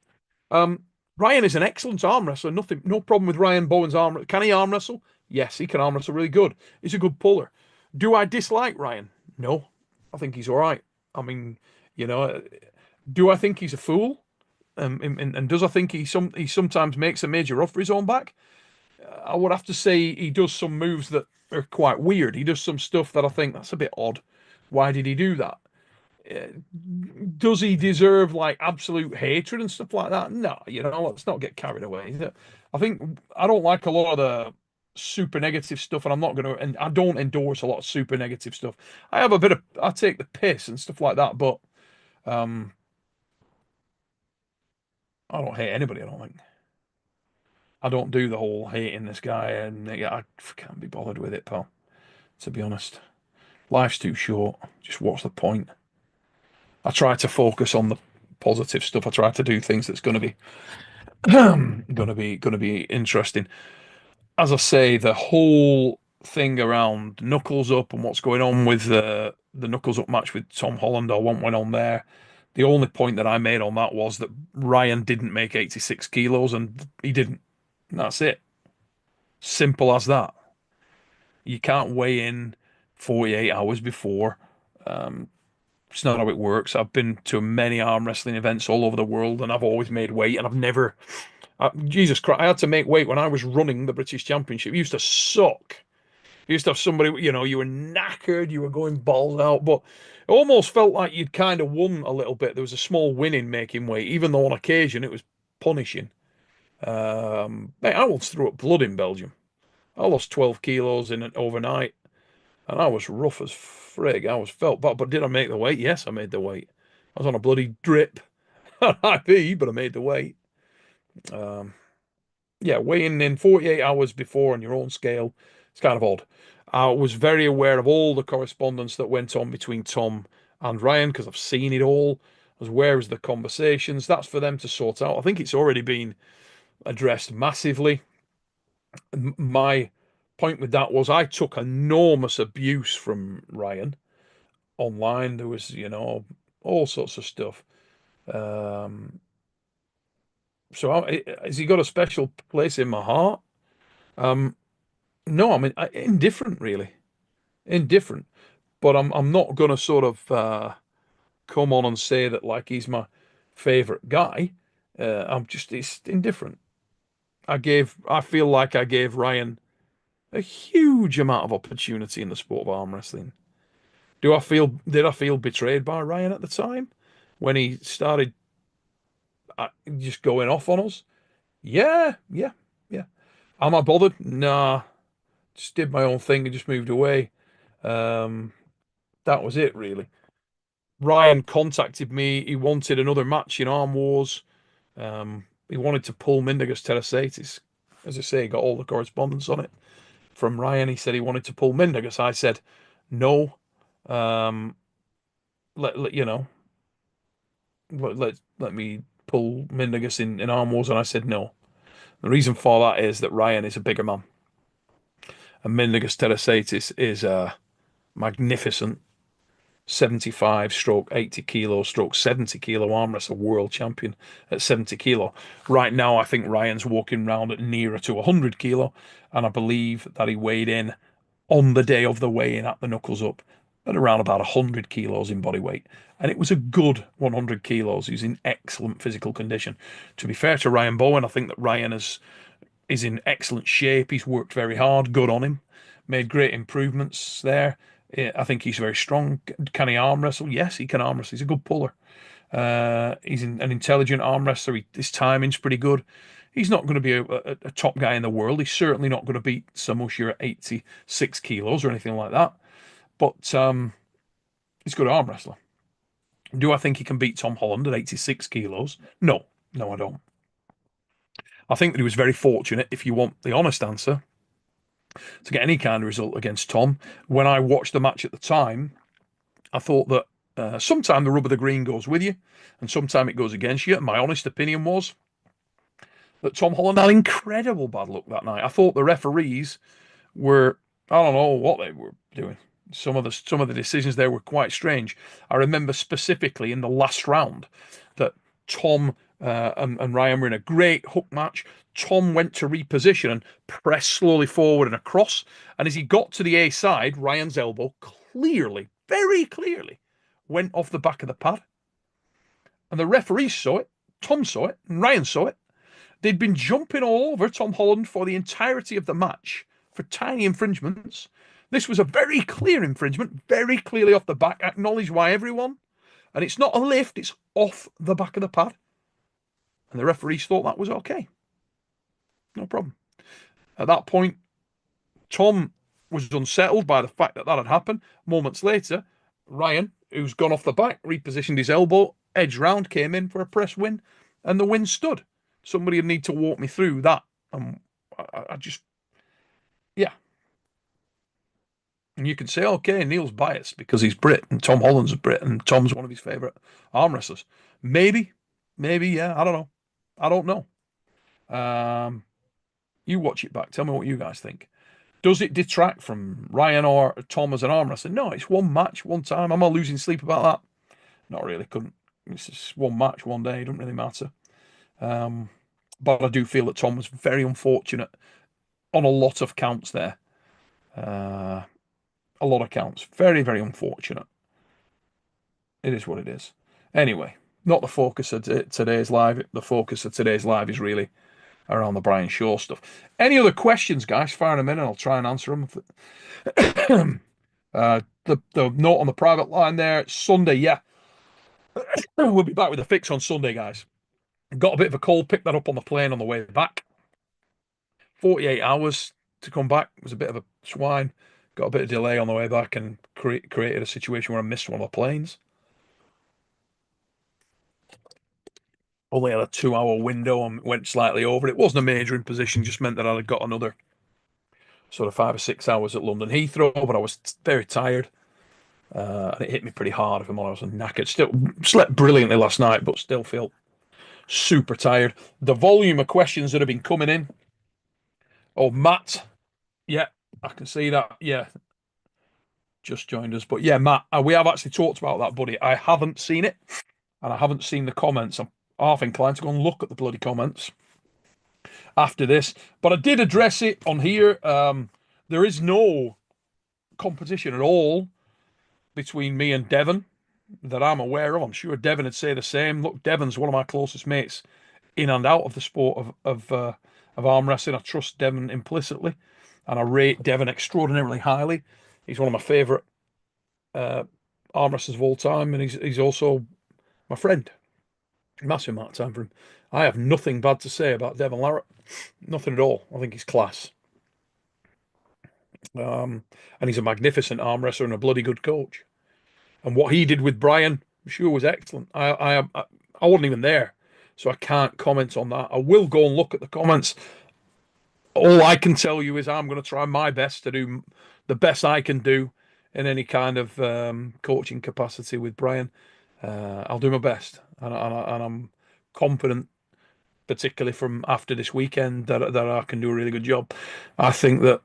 Speaker 1: Ryan is an excellent arm wrestler. Nothing, no problem with Ryan Bowen's arm. Can he arm wrestle? Yes, he can arm wrestle really good. He's a good puller. Do I dislike Ryan? No, I think he's all right. I mean, you know, do I think he's a fool? And does I think he sometimes makes a major off for his own back? I would have to say he does some moves that are quite weird. He does some stuff that I think that's a bit odd. Why did he do that? Does he deserve like absolute hatred and stuff like that? No, let's not get carried away. I think I don't like a lot of the super negative stuff, and I'm not going to, and I don't endorse a lot of super negative stuff. I take the piss and stuff like that, but um, I don't hate anybody. I don't think. I don't do the whole hating this guy, and yeah, I can't be bothered with it, pal. To be honest, life's too short. Just what's the point? I try to focus on the positive stuff. I try to do things that's going to be going to be interesting. As I say, the whole thing around Knuckles Up and what's going on with the Knuckles Up match with Tom Holland, or what went on there. The only point that I made on that was that Ryan didn't make 86 kilos, and he didn't. And that's it. Simple as that. You can't weigh in 48 hours before. It's not how it works. I've been to many arm wrestling events all over the world, and I've always made weight, and I've never. Jesus Christ, I had to make weight when I was running the British Championship. It used to suck. You used to have somebody, you were knackered, you were going balls out, but it almost felt like you'd kind of won a little bit. There was a small win in making weight, even though on occasion it was punishing. Mate, I once threw up blood in Belgium. I lost 12 kilos in an overnight, and I was rough as frig. I was felt bad, but did I make the weight? Yes, I made the weight. I was on a bloody drip, IV, but I made the weight. Yeah, weighing in 48 hours before on your own scale, it's kind of odd. I was very aware of all the correspondence that went on between Tom and Ryan because I've seen it all. I was aware of the conversations. That's for them to sort out. I think it's already been addressed massively. My point with that was I took enormous abuse from Ryan online. There was, all sorts of stuff. Um, has he got a special place in my heart? Um, no, I mean indifferent, really, indifferent. But I'm not gonna sort of come on and say that like he's my favorite guy. It's indifferent. I feel like I gave Ryan a huge amount of opportunity in the sport of arm wrestling. Did I feel betrayed by Ryan at the time when he started just going off on us. Yeah, yeah, yeah. Am I bothered? Nah, just did my own thing and just moved away. Um, that was it, really. Ryan contacted me. He wanted another match in Arm Wars. He wanted to pull Mindaugas Terasatis. As I say, he got all the correspondence on it from Ryan. He said he wanted to pull Mindaugas. I said, no. Um, you know, let me pull Mindaugas in Arm Wars, and I said no. The reason for that is that Ryan is a bigger man, and Mindaugas Terasatis is a magnificent 75 stroke 80 kilo stroke 70 kilo arm wrestler world champion at 70 kilo. Right now, I think Ryan's walking around at nearer to 100 kilo, and I believe that he weighed in on the day of the weigh-in at the Knuckles Up at around about 100 kilos in body weight. And it was a good 100 kilos. He's in excellent physical condition. To be fair to Ryan Bowen, I think that Ryan is in excellent shape. He's worked very hard. Good on him. Made great improvements there. I think he's very strong. Can he arm wrestle? Yes, he can arm wrestle. He's a good puller. He's an intelligent arm wrestler. His timing's pretty good. He's not going to be a top guy in the world. He's certainly not going to beat Samusha at 86 kilos or anything like that. But he's a good arm wrestler. Do I think he can beat Tom Holland at 86 kilos? No, no, I don't. I think that he was very fortunate, if you want the honest answer, to get any kind of result against Tom. When I watched the match at the time, I thought that sometime the rub of the green goes with you, and sometime it goes against you. And my honest opinion was that Tom Holland had incredible bad luck that night. I thought the referees were, I don't know what they were doing. Some of the decisions there were quite strange. I remember specifically in the last round that Tom and Ryan were in a great hook match. Tom went to reposition and press slowly forward and across. And as he got to the A side, Ryan's elbow clearly, very clearly, went off the back of the pad. And the referees saw it, Tom saw it, and Ryan saw it. They'd been jumping all over Tom Holland for the entirety of the match for tiny infringements. This was a very clear infringement, very clearly off the back, acknowledged by everyone. And it's not a lift, it's off the back of the pad. And the referees thought that was okay. No problem. At that point, Tom was unsettled by the fact that that had happened. Moments later, Ryan, who's gone off the back, repositioned his elbow, edge round, came in for a press win, and the win stood. Somebody would need to walk me through that. I just, yeah. And you can say, okay, Neil's biased because he's Brit and Tom Holland's a Brit and Tom's one of his favourite arm wrestlers. Maybe, yeah, I don't know. I don't know. You watch it back. Tell me what you guys think. Does it detract from Ryan or Tom as an arm wrestler? No, it's one match, one time. Am I losing sleep about that? Not really. Couldn't. It's just one match, one day. It doesn't really matter. But I do feel that Tom was very unfortunate on a lot of counts there. A lot of counts. Very, very unfortunate. It is what it is. Anyway, not the focus of today's live. The focus of today's live is really around the Brian Shaw stuff. Any other questions, guys? Fire them in and I'll try and answer them. The note on the private line there, Sunday, yeah. We'll be back with a fix on Sunday, guys. Got a bit of a cold, picked that up on the plane on the way back. 48 hours to come back. It was a bit of a swine. Got a bit of delay on the way back and created a situation where I missed one of the planes. Only had a 2-hour window and went slightly over. It wasn't a major imposition, just meant that I'd got another sort of 5 or 6 hours at London Heathrow, but I was very tired. And it hit me pretty hard, if I'm honest. I was knackered. Still slept brilliantly last night, but still feel super tired. The volume of questions that have been coming in. Oh, Matt. Yeah, I can see that. Yeah, just joined us. But yeah, Matt, we have actually talked about that, buddy. I haven't seen it, and I haven't seen the comments. I'm half inclined to go and look at the bloody comments after this. But I did address it on here. There is no competition at all between me and Devon that I'm aware of. I'm sure Devon would say the same. Look, Devon's one of my closest mates in and out of the sport of arm wrestling. I trust Devon implicitly, and I rate Devon extraordinarily highly. He's one of my favourite arm wrestlers of all time, and he's also my friend. Massive amount of time for him. I have nothing bad to say about Devon Larratt. Nothing at all. I think he's class. And he's a magnificent arm wrestler and a bloody good coach. And what he did with Brian, I'm sure, was excellent. I wasn't even there, so I can't comment on that. I will go and look at the comments. All I can tell you is I'm going to try my best to do the best I can do in any kind of coaching capacity with Brian. I'll do my best, and I'm confident, particularly from after this weekend, that I can do a really good job. I think that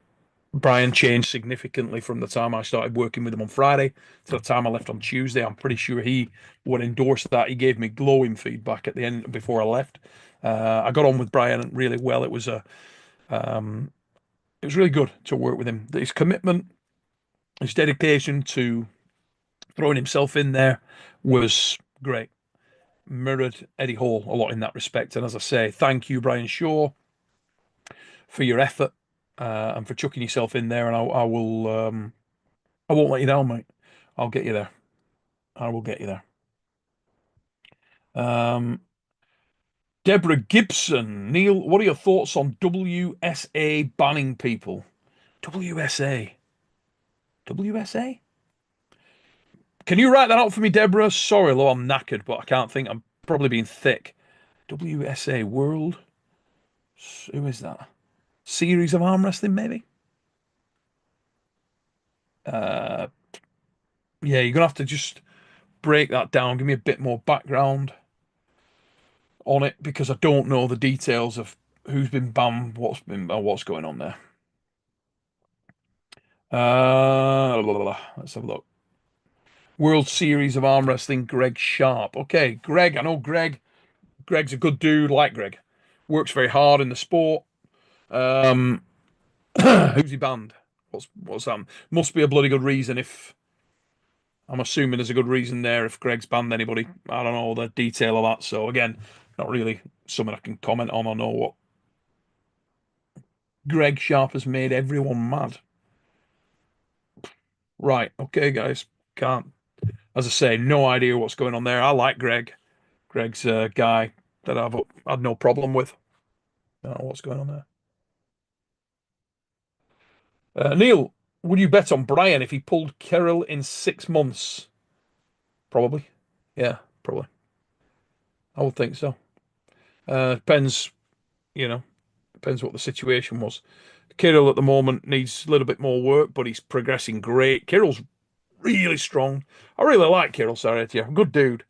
Speaker 1: Brian changed significantly from the time I started working with him on Friday to the time I left on Tuesday. I'm pretty sure he would endorse that. He gave me glowing feedback at the end before I left. I got on with Brian really well. It was really good to work with him. His commitment, his dedication to throwing himself in there was great. Mirrored Eddie Hall a lot in that respect. And as I say, thank you, Brian Shaw, for your effort and for chucking yourself in there. And I will, I won't let you down, mate. I'll get you there. I will get you there. Um, Deborah Gibson, Neil, what are your thoughts on WSA banning people? WSA, WSA. Can you write that out for me, Deborah? Sorry, Lo, I'm knackered, but I can't think. I'm probably being thick. WSA World. Who is that? Series of arm wrestling, maybe. Uh, yeah, you're gonna have to just break that down. Give me a bit more background on it because I don't know the details of who's been banned, what's going on there. Let's have a look. World Series of Arm Wrestling, Greg Sharp. Okay, Greg, I know Greg. Greg's a good dude, like Greg. Works very hard in the sport. Um, who's he banned? What's that? Must be a bloody good reason if I'm assuming there's a good reason there if Greg's banned anybody. I don't know the detail of that. So again, not really something I can comment on. I know what Greg Sharp has made everyone mad. Right, okay, guys. Can't, as I say, no idea what's going on there. I like Greg. Greg's a guy that I've had no problem with. I don't know what's going on there. Neil, would you bet on Brian if he pulled Kirill in 6 months? Probably. Yeah, probably. I would think so. Depends, you know, depends what the situation was. Kirill at the moment needs a little bit more work, but he's progressing great. Kirill's really strong. I really like Kirill Sarietia. Good dude.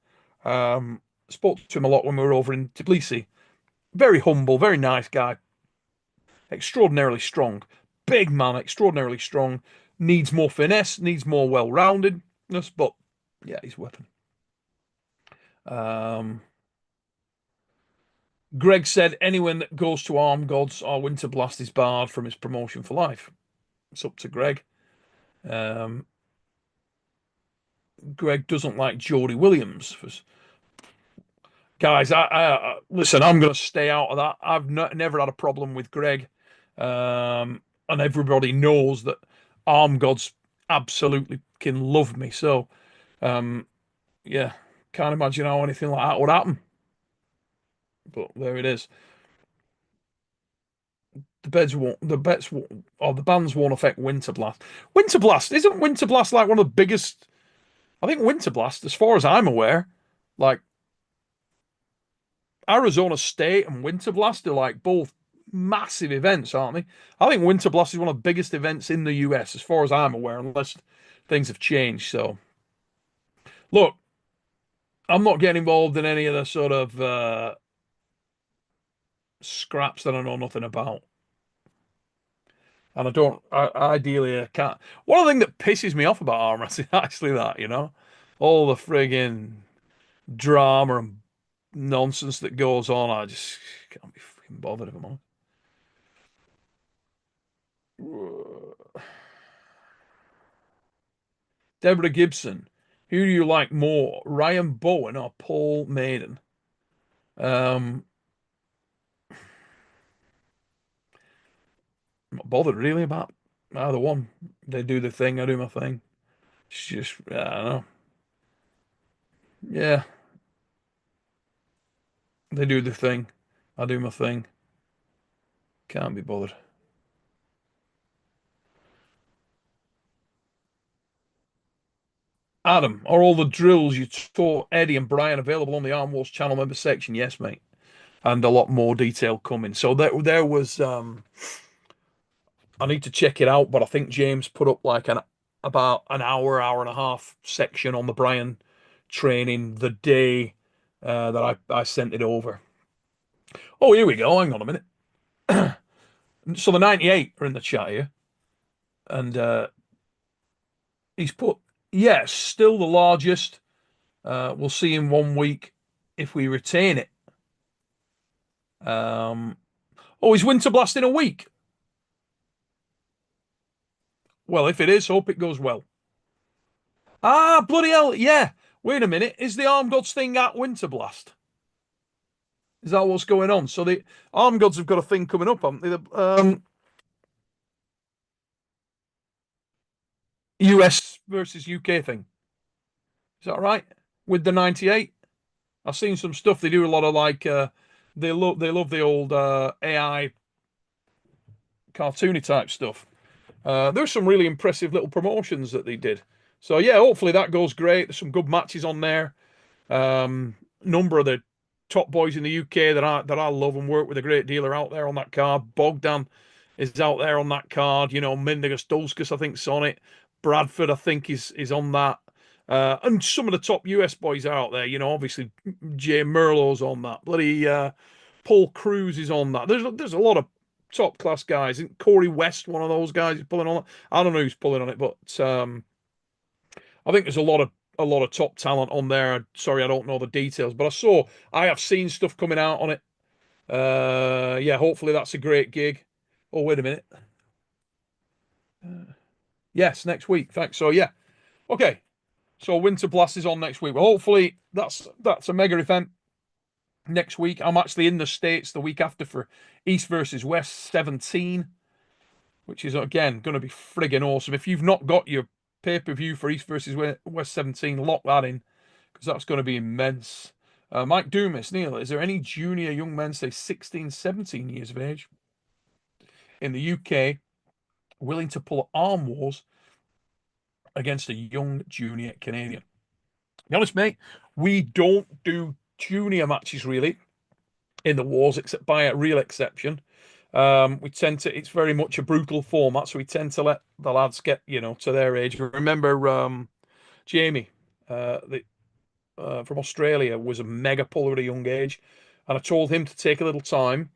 Speaker 1: Spoke to him a lot when we were over in Tbilisi. Very humble, very nice guy. Extraordinarily strong. Big man, extraordinarily strong. Needs more finesse, needs more well-roundedness, but yeah, he's a weapon. Um, Greg said anyone that goes to Arm Gods or Winter Blast is barred from his promotion for life. It's up to Greg. Um, Greg doesn't like Jody Williams. Guys, listen. I'm going to stay out of that. I've never had a problem with Greg, and everybody knows that Arm Gods absolutely can love me. So, um, yeah, can't imagine how anything like that would happen. But there it is. Or the bans won't affect Winter Blast. Winter Blast isn't Winter Blast like one of the biggest. I think Winter Blast, as far as I'm aware, like Arizona State and Winter Blast are like both massive events, aren't they? I think Winter Blast is one of the biggest events in the US, as far as I'm aware, unless things have changed. So, look, I'm not getting involved in any of the sort of scraps that I know nothing about. And I don't, ideally, I can't. One thing that pisses me off about arm wrestling, actually, all the frigging drama and nonsense that goes on, I just can't be fucking bothered if I'm honest. Deborah Gibson. Who do you like more, Ryan Bowen or Paul Maiden? Um, I'm not bothered really about either one. They do the thing, I do my thing. It's just, I don't know. Yeah, They do the thing. I do my thing. Can't be bothered. Adam, are all the drills you taught Eddie and Brian available on the Arm Wars channel member section? Yes, mate. And a lot more detail coming. So there was I need to check it out, but I think James put up like an about an hour and a half section on the Brian training the day that I sent it over. Oh, here we go. Hang on a minute. So the 98 are in the chat here, and he's put, yes, still the largest. We'll see in 1 week if we retain it. Oh, is Winter Blast in a week? Well, if it is, hope it goes well. Ah, bloody hell, yeah. Wait a minute. Is the Arm Gods thing at Winter Blast? Is that what's going on? So the Arm Gods have got a thing coming up, haven't they? US versus UK thing. Is that right? With the 98? I've seen some stuff. They do a lot of like they love the old AI cartoony type stuff. There's some really impressive little promotions that they did. So yeah, hopefully that goes great. There's some good matches on there. Number of the top boys in the UK that I love and work with a great deal are out there on that card. Bogdan is out there on that card. You know, Mindaugas Dulskas, I think's on it. Bradford, I think, is on that. And some of the top US boys are out there. You know, obviously Jay Merlot's on that. Bloody Paul Cruz is on that. There's a lot of top class guys. Isn't Corey West one of those guys who's pulling on it? I don't know who's pulling on it, but I think there's a lot of top talent on there. Sorry, I don't know the details, but I have seen stuff coming out on it. Yeah, hopefully that's a great gig. Oh, wait a minute. Yes, next week. Thanks. So yeah, okay. So Winter Blast is on next week. Well, hopefully that's a mega event next week. I'm actually in the States the week after for East versus West 17, which is again going to be friggin' awesome. If you've not got your pay-per-view for East versus West 17, lock that in because that's going to be immense. Mike Doomis, Neil, is there any junior young men, say 16, 17 years of age, in the UK willing to pull Arm Wars against a young junior Canadian? To be honest, mate, we don't do junior matches really in the wars, except by a real exception. We tend to, it's very much a brutal format, so we tend to let the lads get, to their age. Remember, Jamie, from Australia, was a mega puller at a young age, and I told him to take a little time.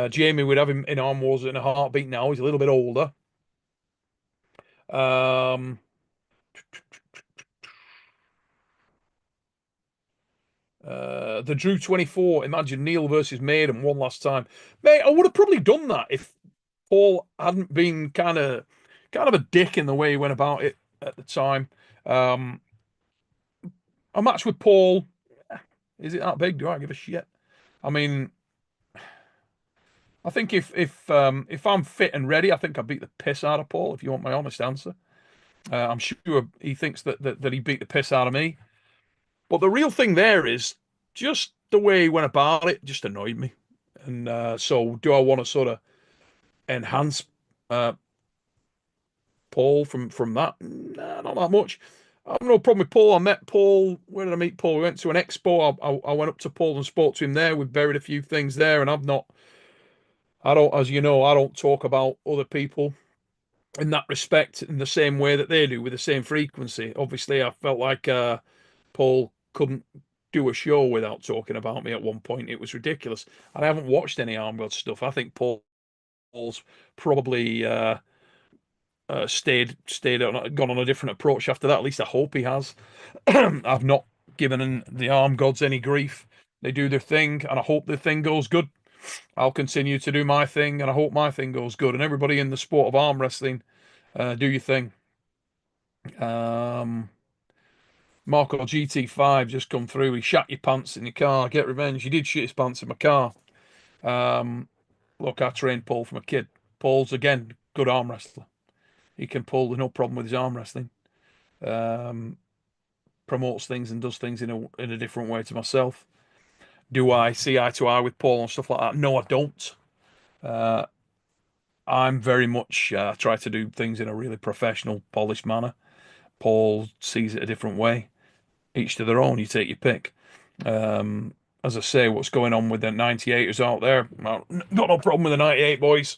Speaker 1: Jamie would have him in Arm Wars in a heartbeat now. He's a little bit older. Um, the Drew 24. Imagine Neil versus Maiden one last time, mate. I would have probably done that if Paul hadn't been kind of a dick in the way he went about it at the time. Um, a match with Paul, is it that big? Do I give a shit? I mean, I think if I'm fit and ready, I think I beat the piss out of Paul. If you want my honest answer, I'm sure he thinks that he beat the piss out of me. But the real thing there is just the way he went about it just annoyed me. And so, do I want to sort of enhance uh, Paul from that? Nah, not that much. I have no problem with Paul. I met Paul. Where did I meet Paul? We went to an expo. I went up to Paul and spoke to him there. We buried a few things there, and I don't, as you know, I don't talk about other people in that respect in the same way that they do with the same frequency. Obviously, I felt like Paul couldn't do a show without talking about me at one point. It was ridiculous. And I haven't watched any Arm God stuff. I think Paul's probably gone on a different approach after that. At least I hope he has. I've not given the Arm Gods any grief. They do their thing, and I hope their thing goes good. I'll continue to do my thing, and I hope my thing goes good. And everybody in the sport of arm wrestling, do your thing. Marco GT5 just come through. He shat your pants in your car. Get revenge. He did shit his pants in my car. Look, I trained Paul from a kid. Paul's again good arm wrestler. He can pull. There's no problem with his arm wrestling. Promotes things and does things in a different way to myself. Do I see eye to eye with Paul and stuff like that? No, I don't. Uh, I'm very much try to do things in a really professional, polished manner. Paul sees it a different way. Each to their own. You take your pick. Um, as I say, what's going on with the 98ers out there? Well, got no problem with the 98 boys.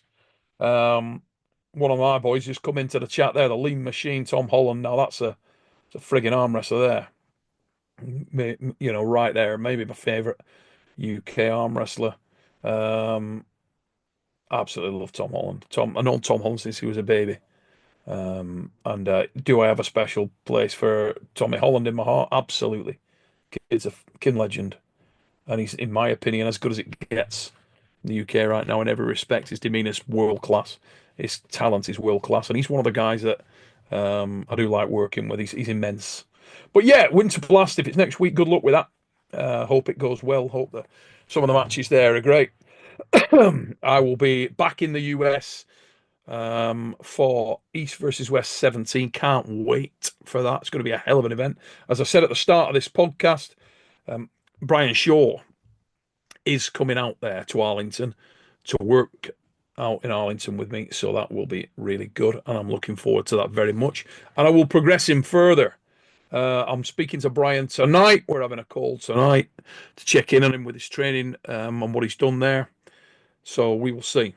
Speaker 1: Um, one of my boys just come into the chat there, the lean machine, Tom Holland. Now that's a frigging arm wrestler there. You know, right there. Maybe my favourite UK arm wrestler. Um, absolutely love Tom Holland. I've known Tom Holland since he was a baby. And do I have a special place for Tommy Holland in my heart? Absolutely. Kid's a fucking legend, and he's, in my opinion, as good as it gets in the UK right now in every respect. His demeanour's world class. His talent is world class, and he's one of the guys that I do like working with. He's immense. But yeah, Winter Blast. If it's next week, good luck with that. Hope it goes well. Hope that some of the matches there are great. I will be back in the US for East versus West 17. Can't wait for that. It's going to be a hell of an event. As I said at the start of this podcast, Brian Shaw is coming out there to Arlington to work out in Arlington with me. So that will be really good. And I'm looking forward to that very much. And I will progress him further. I'm speaking to Brian tonight. We're having a call tonight to check in on him with his training and what he's done there. So we will see.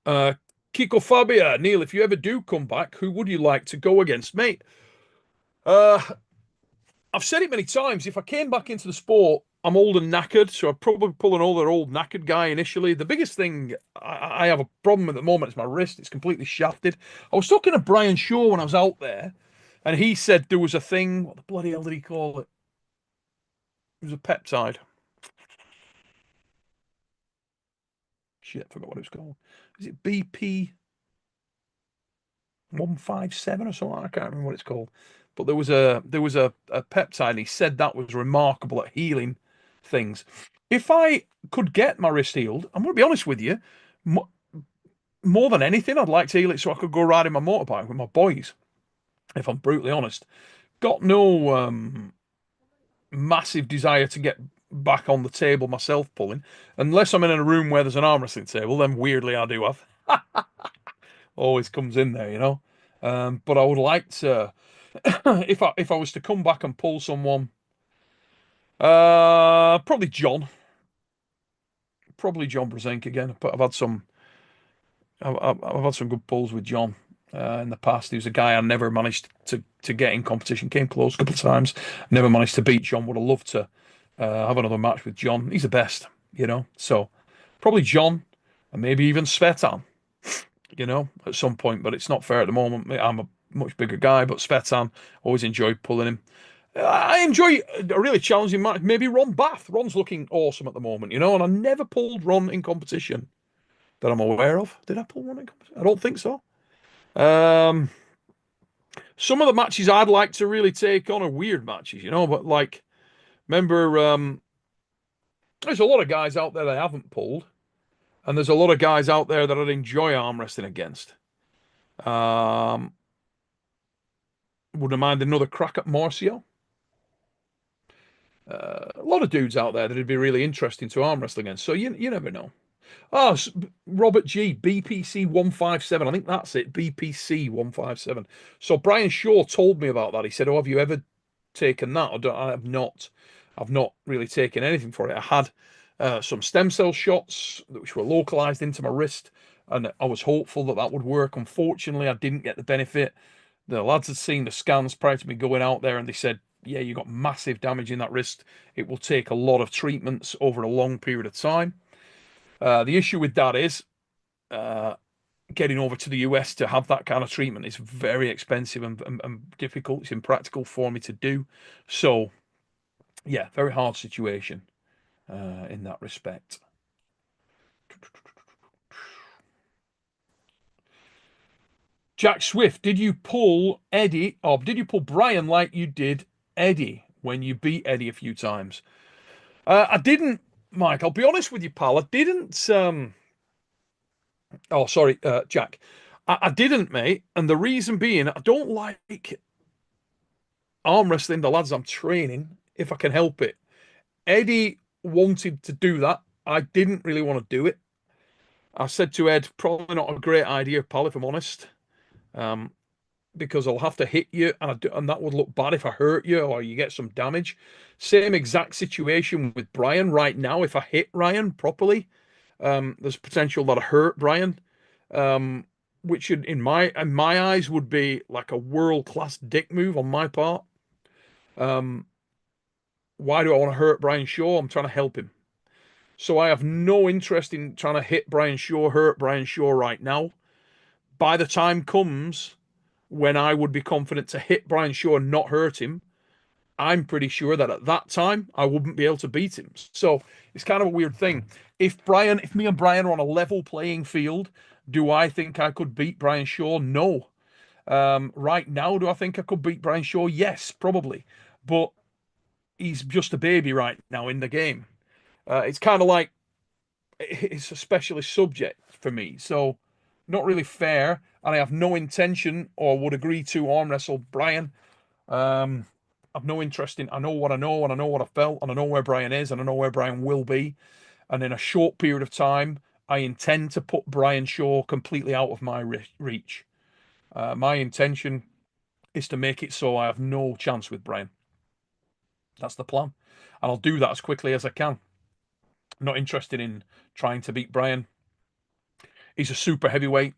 Speaker 1: Kiko Fabia, Neil, if you ever do come back, who would you like to go against, mate? I've said it many times. If I came back into the sport, I'm old and knackered, so I'd probably pull an older, old knackered guy initially. The biggest thing I have a problem at the moment is my wrist. It's completely shafted. I was talking to Brian Shaw when I was out there, and he said there was a thing. What the bloody hell did he call it? It was a peptide. Shit, I forgot what it was called. Is it BP 157 or something? I can't remember what it's called. But there was a peptide, and he said that was remarkable at healing things. If I could get my wrist healed, I'm going to be honest with you, more than anything, I'd like to heal it so I could go riding my motorbike with my boys. If I'm brutally honest, got no massive desire to get back on the table myself pulling, unless I'm in a room where there's an arm wrestling table. Then weirdly, I do have. Always comes in there, you know. But I would like to, if I was to come back and pull someone, probably John, Brzenk again. But I've had some good pulls with John in the past. He was a guy I never managed to get in competition. Came close a couple of times. Never managed to beat John. Would have loved to have another match with John. He's the best, you know. So probably John, and maybe even Svetan, you know, at some point. But it's not fair at the moment. I'm a much bigger guy, but Svetan, always enjoyed pulling him. I enjoy a really challenging match. Maybe Ron Bath. Ron's looking awesome at the moment, you know, and I never pulled Ron in competition that I'm aware of. Did I pull Ron in competition? I don't think so. Um, some of the matches I'd like to really take on are weird matches, you know, but like, remember, there's a lot of guys out there that I haven't pulled, and there's a lot of guys out there that I'd enjoy arm wrestling against. Um, wouldn't mind another crack at Marcio. A lot of dudes out there that would be really interesting to arm wrestle against. So you never know. Oh, Robert G, BPC 157. I think that's it. BPC 157. So Brian Shaw told me about that. He said, "Oh, have you ever taken that?" I have not. I've not really taken anything for it. I had some stem cell shots which were localized into my wrist, and I was hopeful that that would work. Unfortunately, I didn't get the benefit. The lads had seen the scans prior to me going out there, and they said, "Yeah, you got massive damage in that wrist. It will take a lot of treatments over a long period of time." The issue with that is uh, getting over to the US to have that kind of treatment is very expensive and difficult. It's impractical for me to do. So, yeah, very hard situation in that respect. Jack Swift, did you pull Eddie, or did you pull Brian like you did Eddie when you beat Eddie a few times? I didn't, Mike. I'll be honest with you, pal. I didn't. Oh, sorry, Jack. I didn't, mate. And the reason being, I don't like arm wrestling the lads I'm training if I can help it. Eddie wanted to do that. I didn't really want to do it. I said to Ed, probably not a great idea, pal, if I'm honest. Um, because I'll have to hit you, and that would look bad if I hurt you or you get some damage. Same exact situation with Brian right now. If I hit Ryan properly, there's potential that I hurt Brian, um, which should, in my eyes, would be like a world class dick move on my part. Um, why do I want to hurt Brian Shaw? I'm trying to help him. So I have no interest in trying to hit Brian Shaw, hurt Brian Shaw right now. By the time comes when I would be confident to hit Brian Shaw and not hurt him, I'm pretty sure that at that time I wouldn't be able to beat him. So it's kind of a weird thing. If me and Brian are on a level playing field, do I think I could beat Brian Shaw? No. Right now, do I think I could beat Brian Shaw? Yes, probably. But he's just a baby right now in the game. It's kind of like it's a specialist subject for me. So not really fair. And I have no intention or would agree to arm wrestle Brian. Um, I've no interest in. I know what I know, and I know what I felt, and I know where Brian is, and I know where Brian will be. And in a short period of time, I intend to put Brian Shaw completely out of my reach. My intention is to make it so I have no chance with Brian. That's the plan, and I'll do that as quickly as I can. I'm not interested in trying to beat Brian. He's a super heavyweight,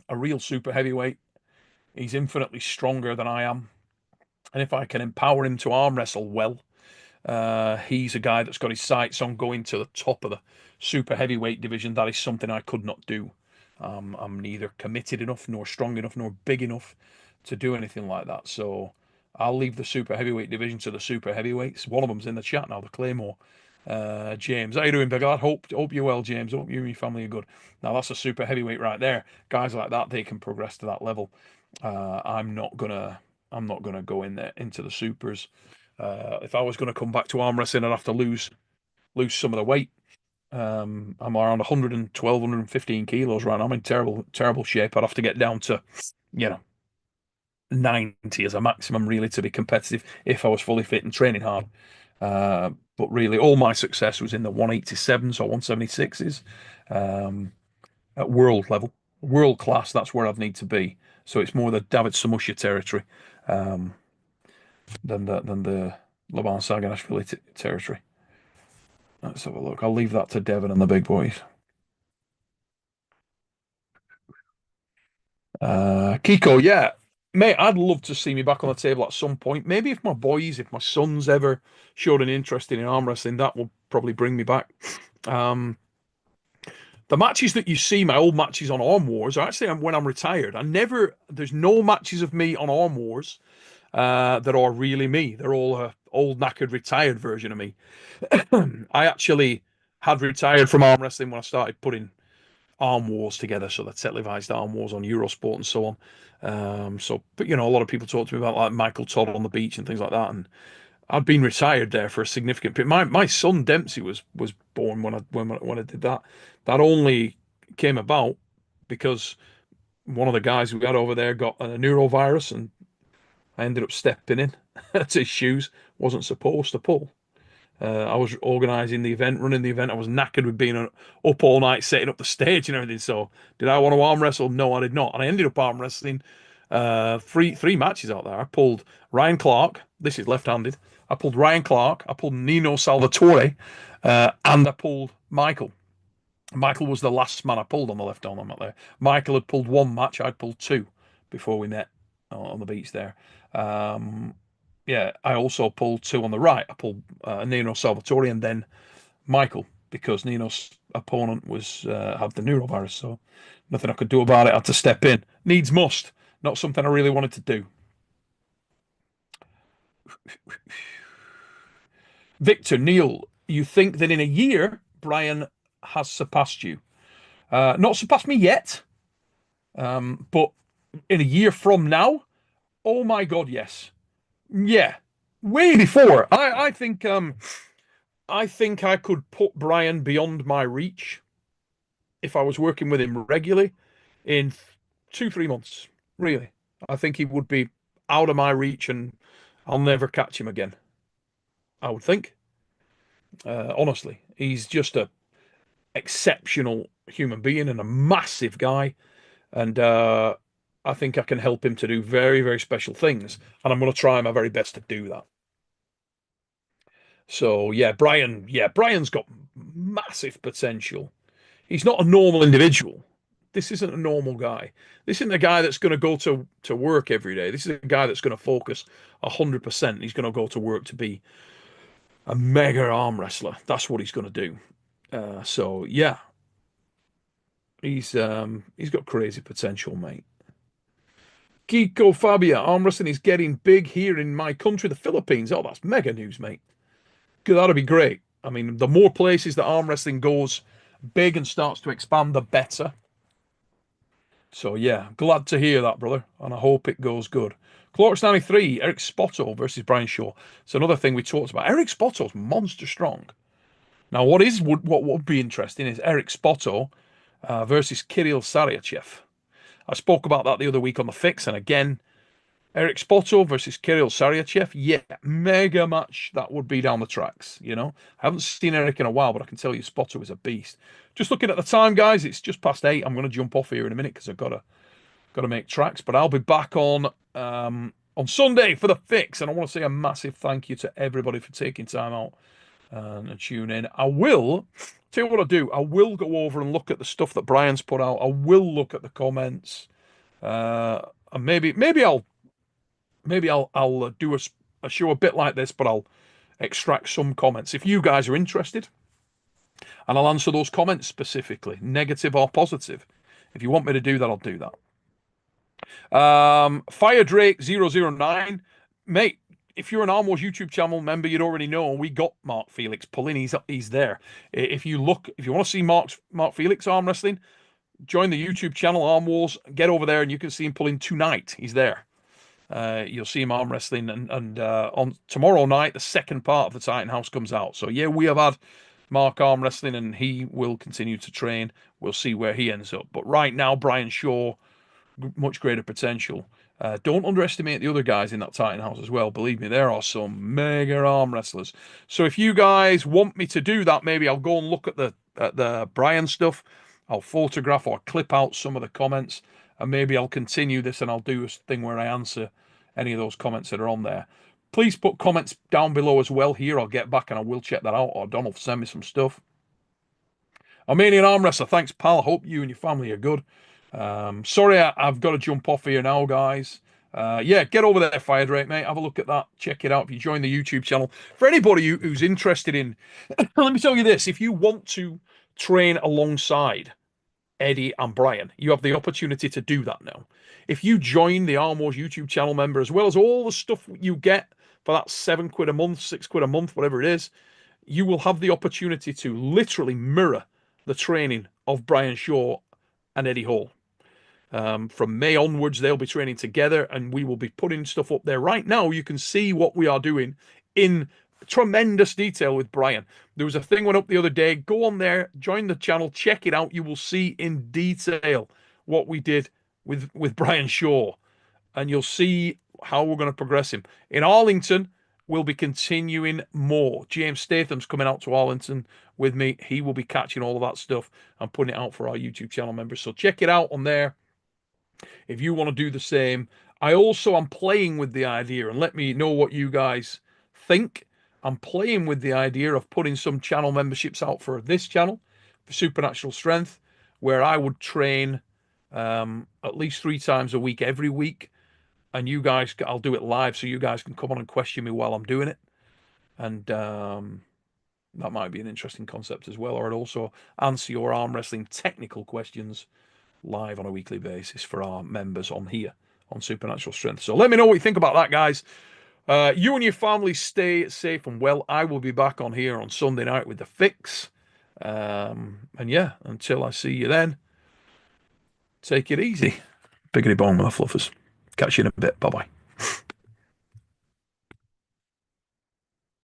Speaker 1: a real super heavyweight. He's infinitely stronger than I am, and if I can empower him to arm wrestle well, he's a guy that's got his sights on going to the top of the super heavyweight division. That is something I could not do. I'm neither committed enough, nor strong enough, nor big enough to do anything like that. So I'll leave the super heavyweight division to the super heavyweights. One of them's in the chat now, the Claymore. James, how you doing, big lad? Hope you're well, James. Hope you and your family are good. Now that's a super heavyweight right there. Guys like that, they can progress to that level. I'm not gonna go in there into the supers. If I was going to come back to arm wrestling, I'd have to lose some of the weight. I'm around 112, 115 kilos right now. I'm in terrible shape. I'd have to get down to, you know, 90 as a maximum, really, to be competitive if I was fully fit and training hard. But really, all my success was in the 187s or 176s at world level, world class. That's where I'd need to be. So it's more the David Samusha territory than the Laban Saganashvili territory. Let's have a look. I'll leave that to Devon and the big boys. Kiko, yeah. Mate, I'd love to see me back on the table at some point. Maybe if my sons ever showed an interest in arm wrestling, that will probably bring me back. Um, the matches that you see, my old matches on Arm Wars, are actually when I'm retired. There's no matches of me on Arm Wars that are really me. They're all a old knackered retired version of me. I actually had retired from arm wrestling when I started putting arm wars together, so the televised arm wars on Eurosport and so on. But a lot of people talk to me about like Michael Todd on the beach and things like that, and I'd been retired there for a significant period. My son Dempsey was born when I did that. That only came about because one of the guys we had over there got a neurovirus, and I ended up stepping in to his shoes. Wasn't supposed to pull. I was organising the event, running the event. I was knackered with being up all night, setting up the stage and everything. So, did I want to arm wrestle? No, I did not. And I ended up arm wrestling three matches out there. I pulled Ryan Clark. This is left-handed. I pulled Ryan Clark. I pulled Nino Salvatore, and I pulled Michael. Michael was the last man I pulled on the left arm out there. Michael had pulled one match. I'd pulled two before we met on the beach there. Yeah, I also pulled two on the right. I pulled Nino Salvatore and then Michael because Nino's opponent was had the neurovirus, so nothing I could do about it. I had to step in. Needs must. Not something I really wanted to do. Victor Neil, you think that in a year Brian has surpassed you? Not surpassed me yet, but in a year from now, oh my God, yes, yeah, way before. I think I could put Brian beyond my reach if I was working with him regularly in 2, 3 months. Really, I think he would be out of my reach, and I'll never catch him again. I would think. Honestly, he's just a exceptional human being and a massive guy. And I think I can help him to do very, very special things. And I'm going to try my very best to do that. So Brian's got massive potential. He's not a normal individual. This isn't a normal guy. This isn't a guy that's going to go to work every day. This is a guy that's going to focus 100%. He's going to go to work to be a mega arm wrestler. That's what he's going to do. So yeah, he's got crazy potential, mate. Kiko Fabia, arm wrestling is getting big here in my country, the Philippines. Oh, that's mega news, mate. Good, that'd be great. I mean, the more places that arm wrestling goes big and starts to expand, the better. So yeah, glad to hear that, brother, and I hope it goes good. Clorix 93, Eric Spotto versus Brian Shaw. It's another thing we talked about. Eric Spotto's monster strong. Now, what would be interesting is Eric Spotto versus Kirill Saryachev. I spoke about that the other week on the Fix, and again, Eric Spotto versus Kirill Saryachev. Yeah, mega match that would be down the tracks. I haven't seen Eric in a while, but I can tell you Spotto is a beast. Just looking at the time, guys, it's just past 8. I'm going to jump off here in a minute because I've got to make tracks. But I'll be back on Sunday for the Fix, and I want to say a massive thank you to everybody for taking time out and tune in. I will tell you what I do. I will go over and look at the stuff that Brian's put out. I will look at the comments, and maybe I'll do a show a bit like this, but I'll extract some comments if you guys are interested, and I'll answer those comments specifically, negative or positive. If you want me to do that, I'll do that. Fire Drake 009, mate. If you're an Arm Wars YouTube channel member, you'd already know we got Mark Felix pulling. He's there. If you want to see Mark Felix arm wrestling, join the YouTube channel Arm Wars. Get over there and you can see him pulling tonight. He's there. You'll see him arm wrestling, and on tomorrow night, the second part of the Titan House comes out. So yeah, we have had Mark arm wrestling, and he will continue to train. We'll see where he ends up. But right now, Brian Shaw, much greater potential. Don't underestimate the other guys in that Titan House as well. Believe me, there are some mega arm wrestlers. So if you guys want me to do that, maybe I'll go and look at the Brian stuff. I'll photograph or clip out some of the comments, and maybe I'll continue this and I'll do a thing where I answer any of those comments that are on there. Please put comments down below as well here. I'll get back and I will check that out, or Donald send me some stuff. Armenian arm wrestler, thanks, pal. I hope you and your family are good. Sorry, I've got to jump off here now, guys. Yeah, get over there, Fire Drake, mate. Have a look at that. Check it out if you join the YouTube channel. For anybody who's interested in, let me tell you this: if you want to train alongside Eddie and Brian, you have the opportunity to do that now. If you join the Arm Wars YouTube channel member, as well as all the stuff you get for that £7 a month, £6 a month, whatever it is, you will have the opportunity to literally mirror the training of Brian Shaw and Eddie Hall. From May onwards, they'll be training together, and we will be putting stuff up there. Right now, you can see what we are doing in tremendous detail with Brian. There was a thing went up the other day. Go on there, join the channel, check it out. You will see in detail what we did with Brian Shaw, and you'll see how we're going to progress him. In Arlington, we'll be continuing more. James Statham's coming out to Arlington with me. He will be catching all of that stuff and putting it out for our YouTube channel members. So check it out on there if you want to do the same. I also am playing with the idea, and let me know what you guys think. I'm playing with the idea of putting some channel memberships out for this channel, for Supernatural Strength, where I would train at least 3 times a week, every week. And you guys, I'll do it live so you guys can come on and question me while I'm doing it. And that might be an interesting concept as well. Or I'd also answer your arm wrestling technical questions live on a weekly basis for our members on here on Supernatural Strength. So let me know what you think about that, guys. You and your family stay safe and well. I will be back on here on Sunday night with the Fix. And yeah, until I see you then, take it easy. Biggity bong, mother fluffers. Catch you in a bit. Bye-bye.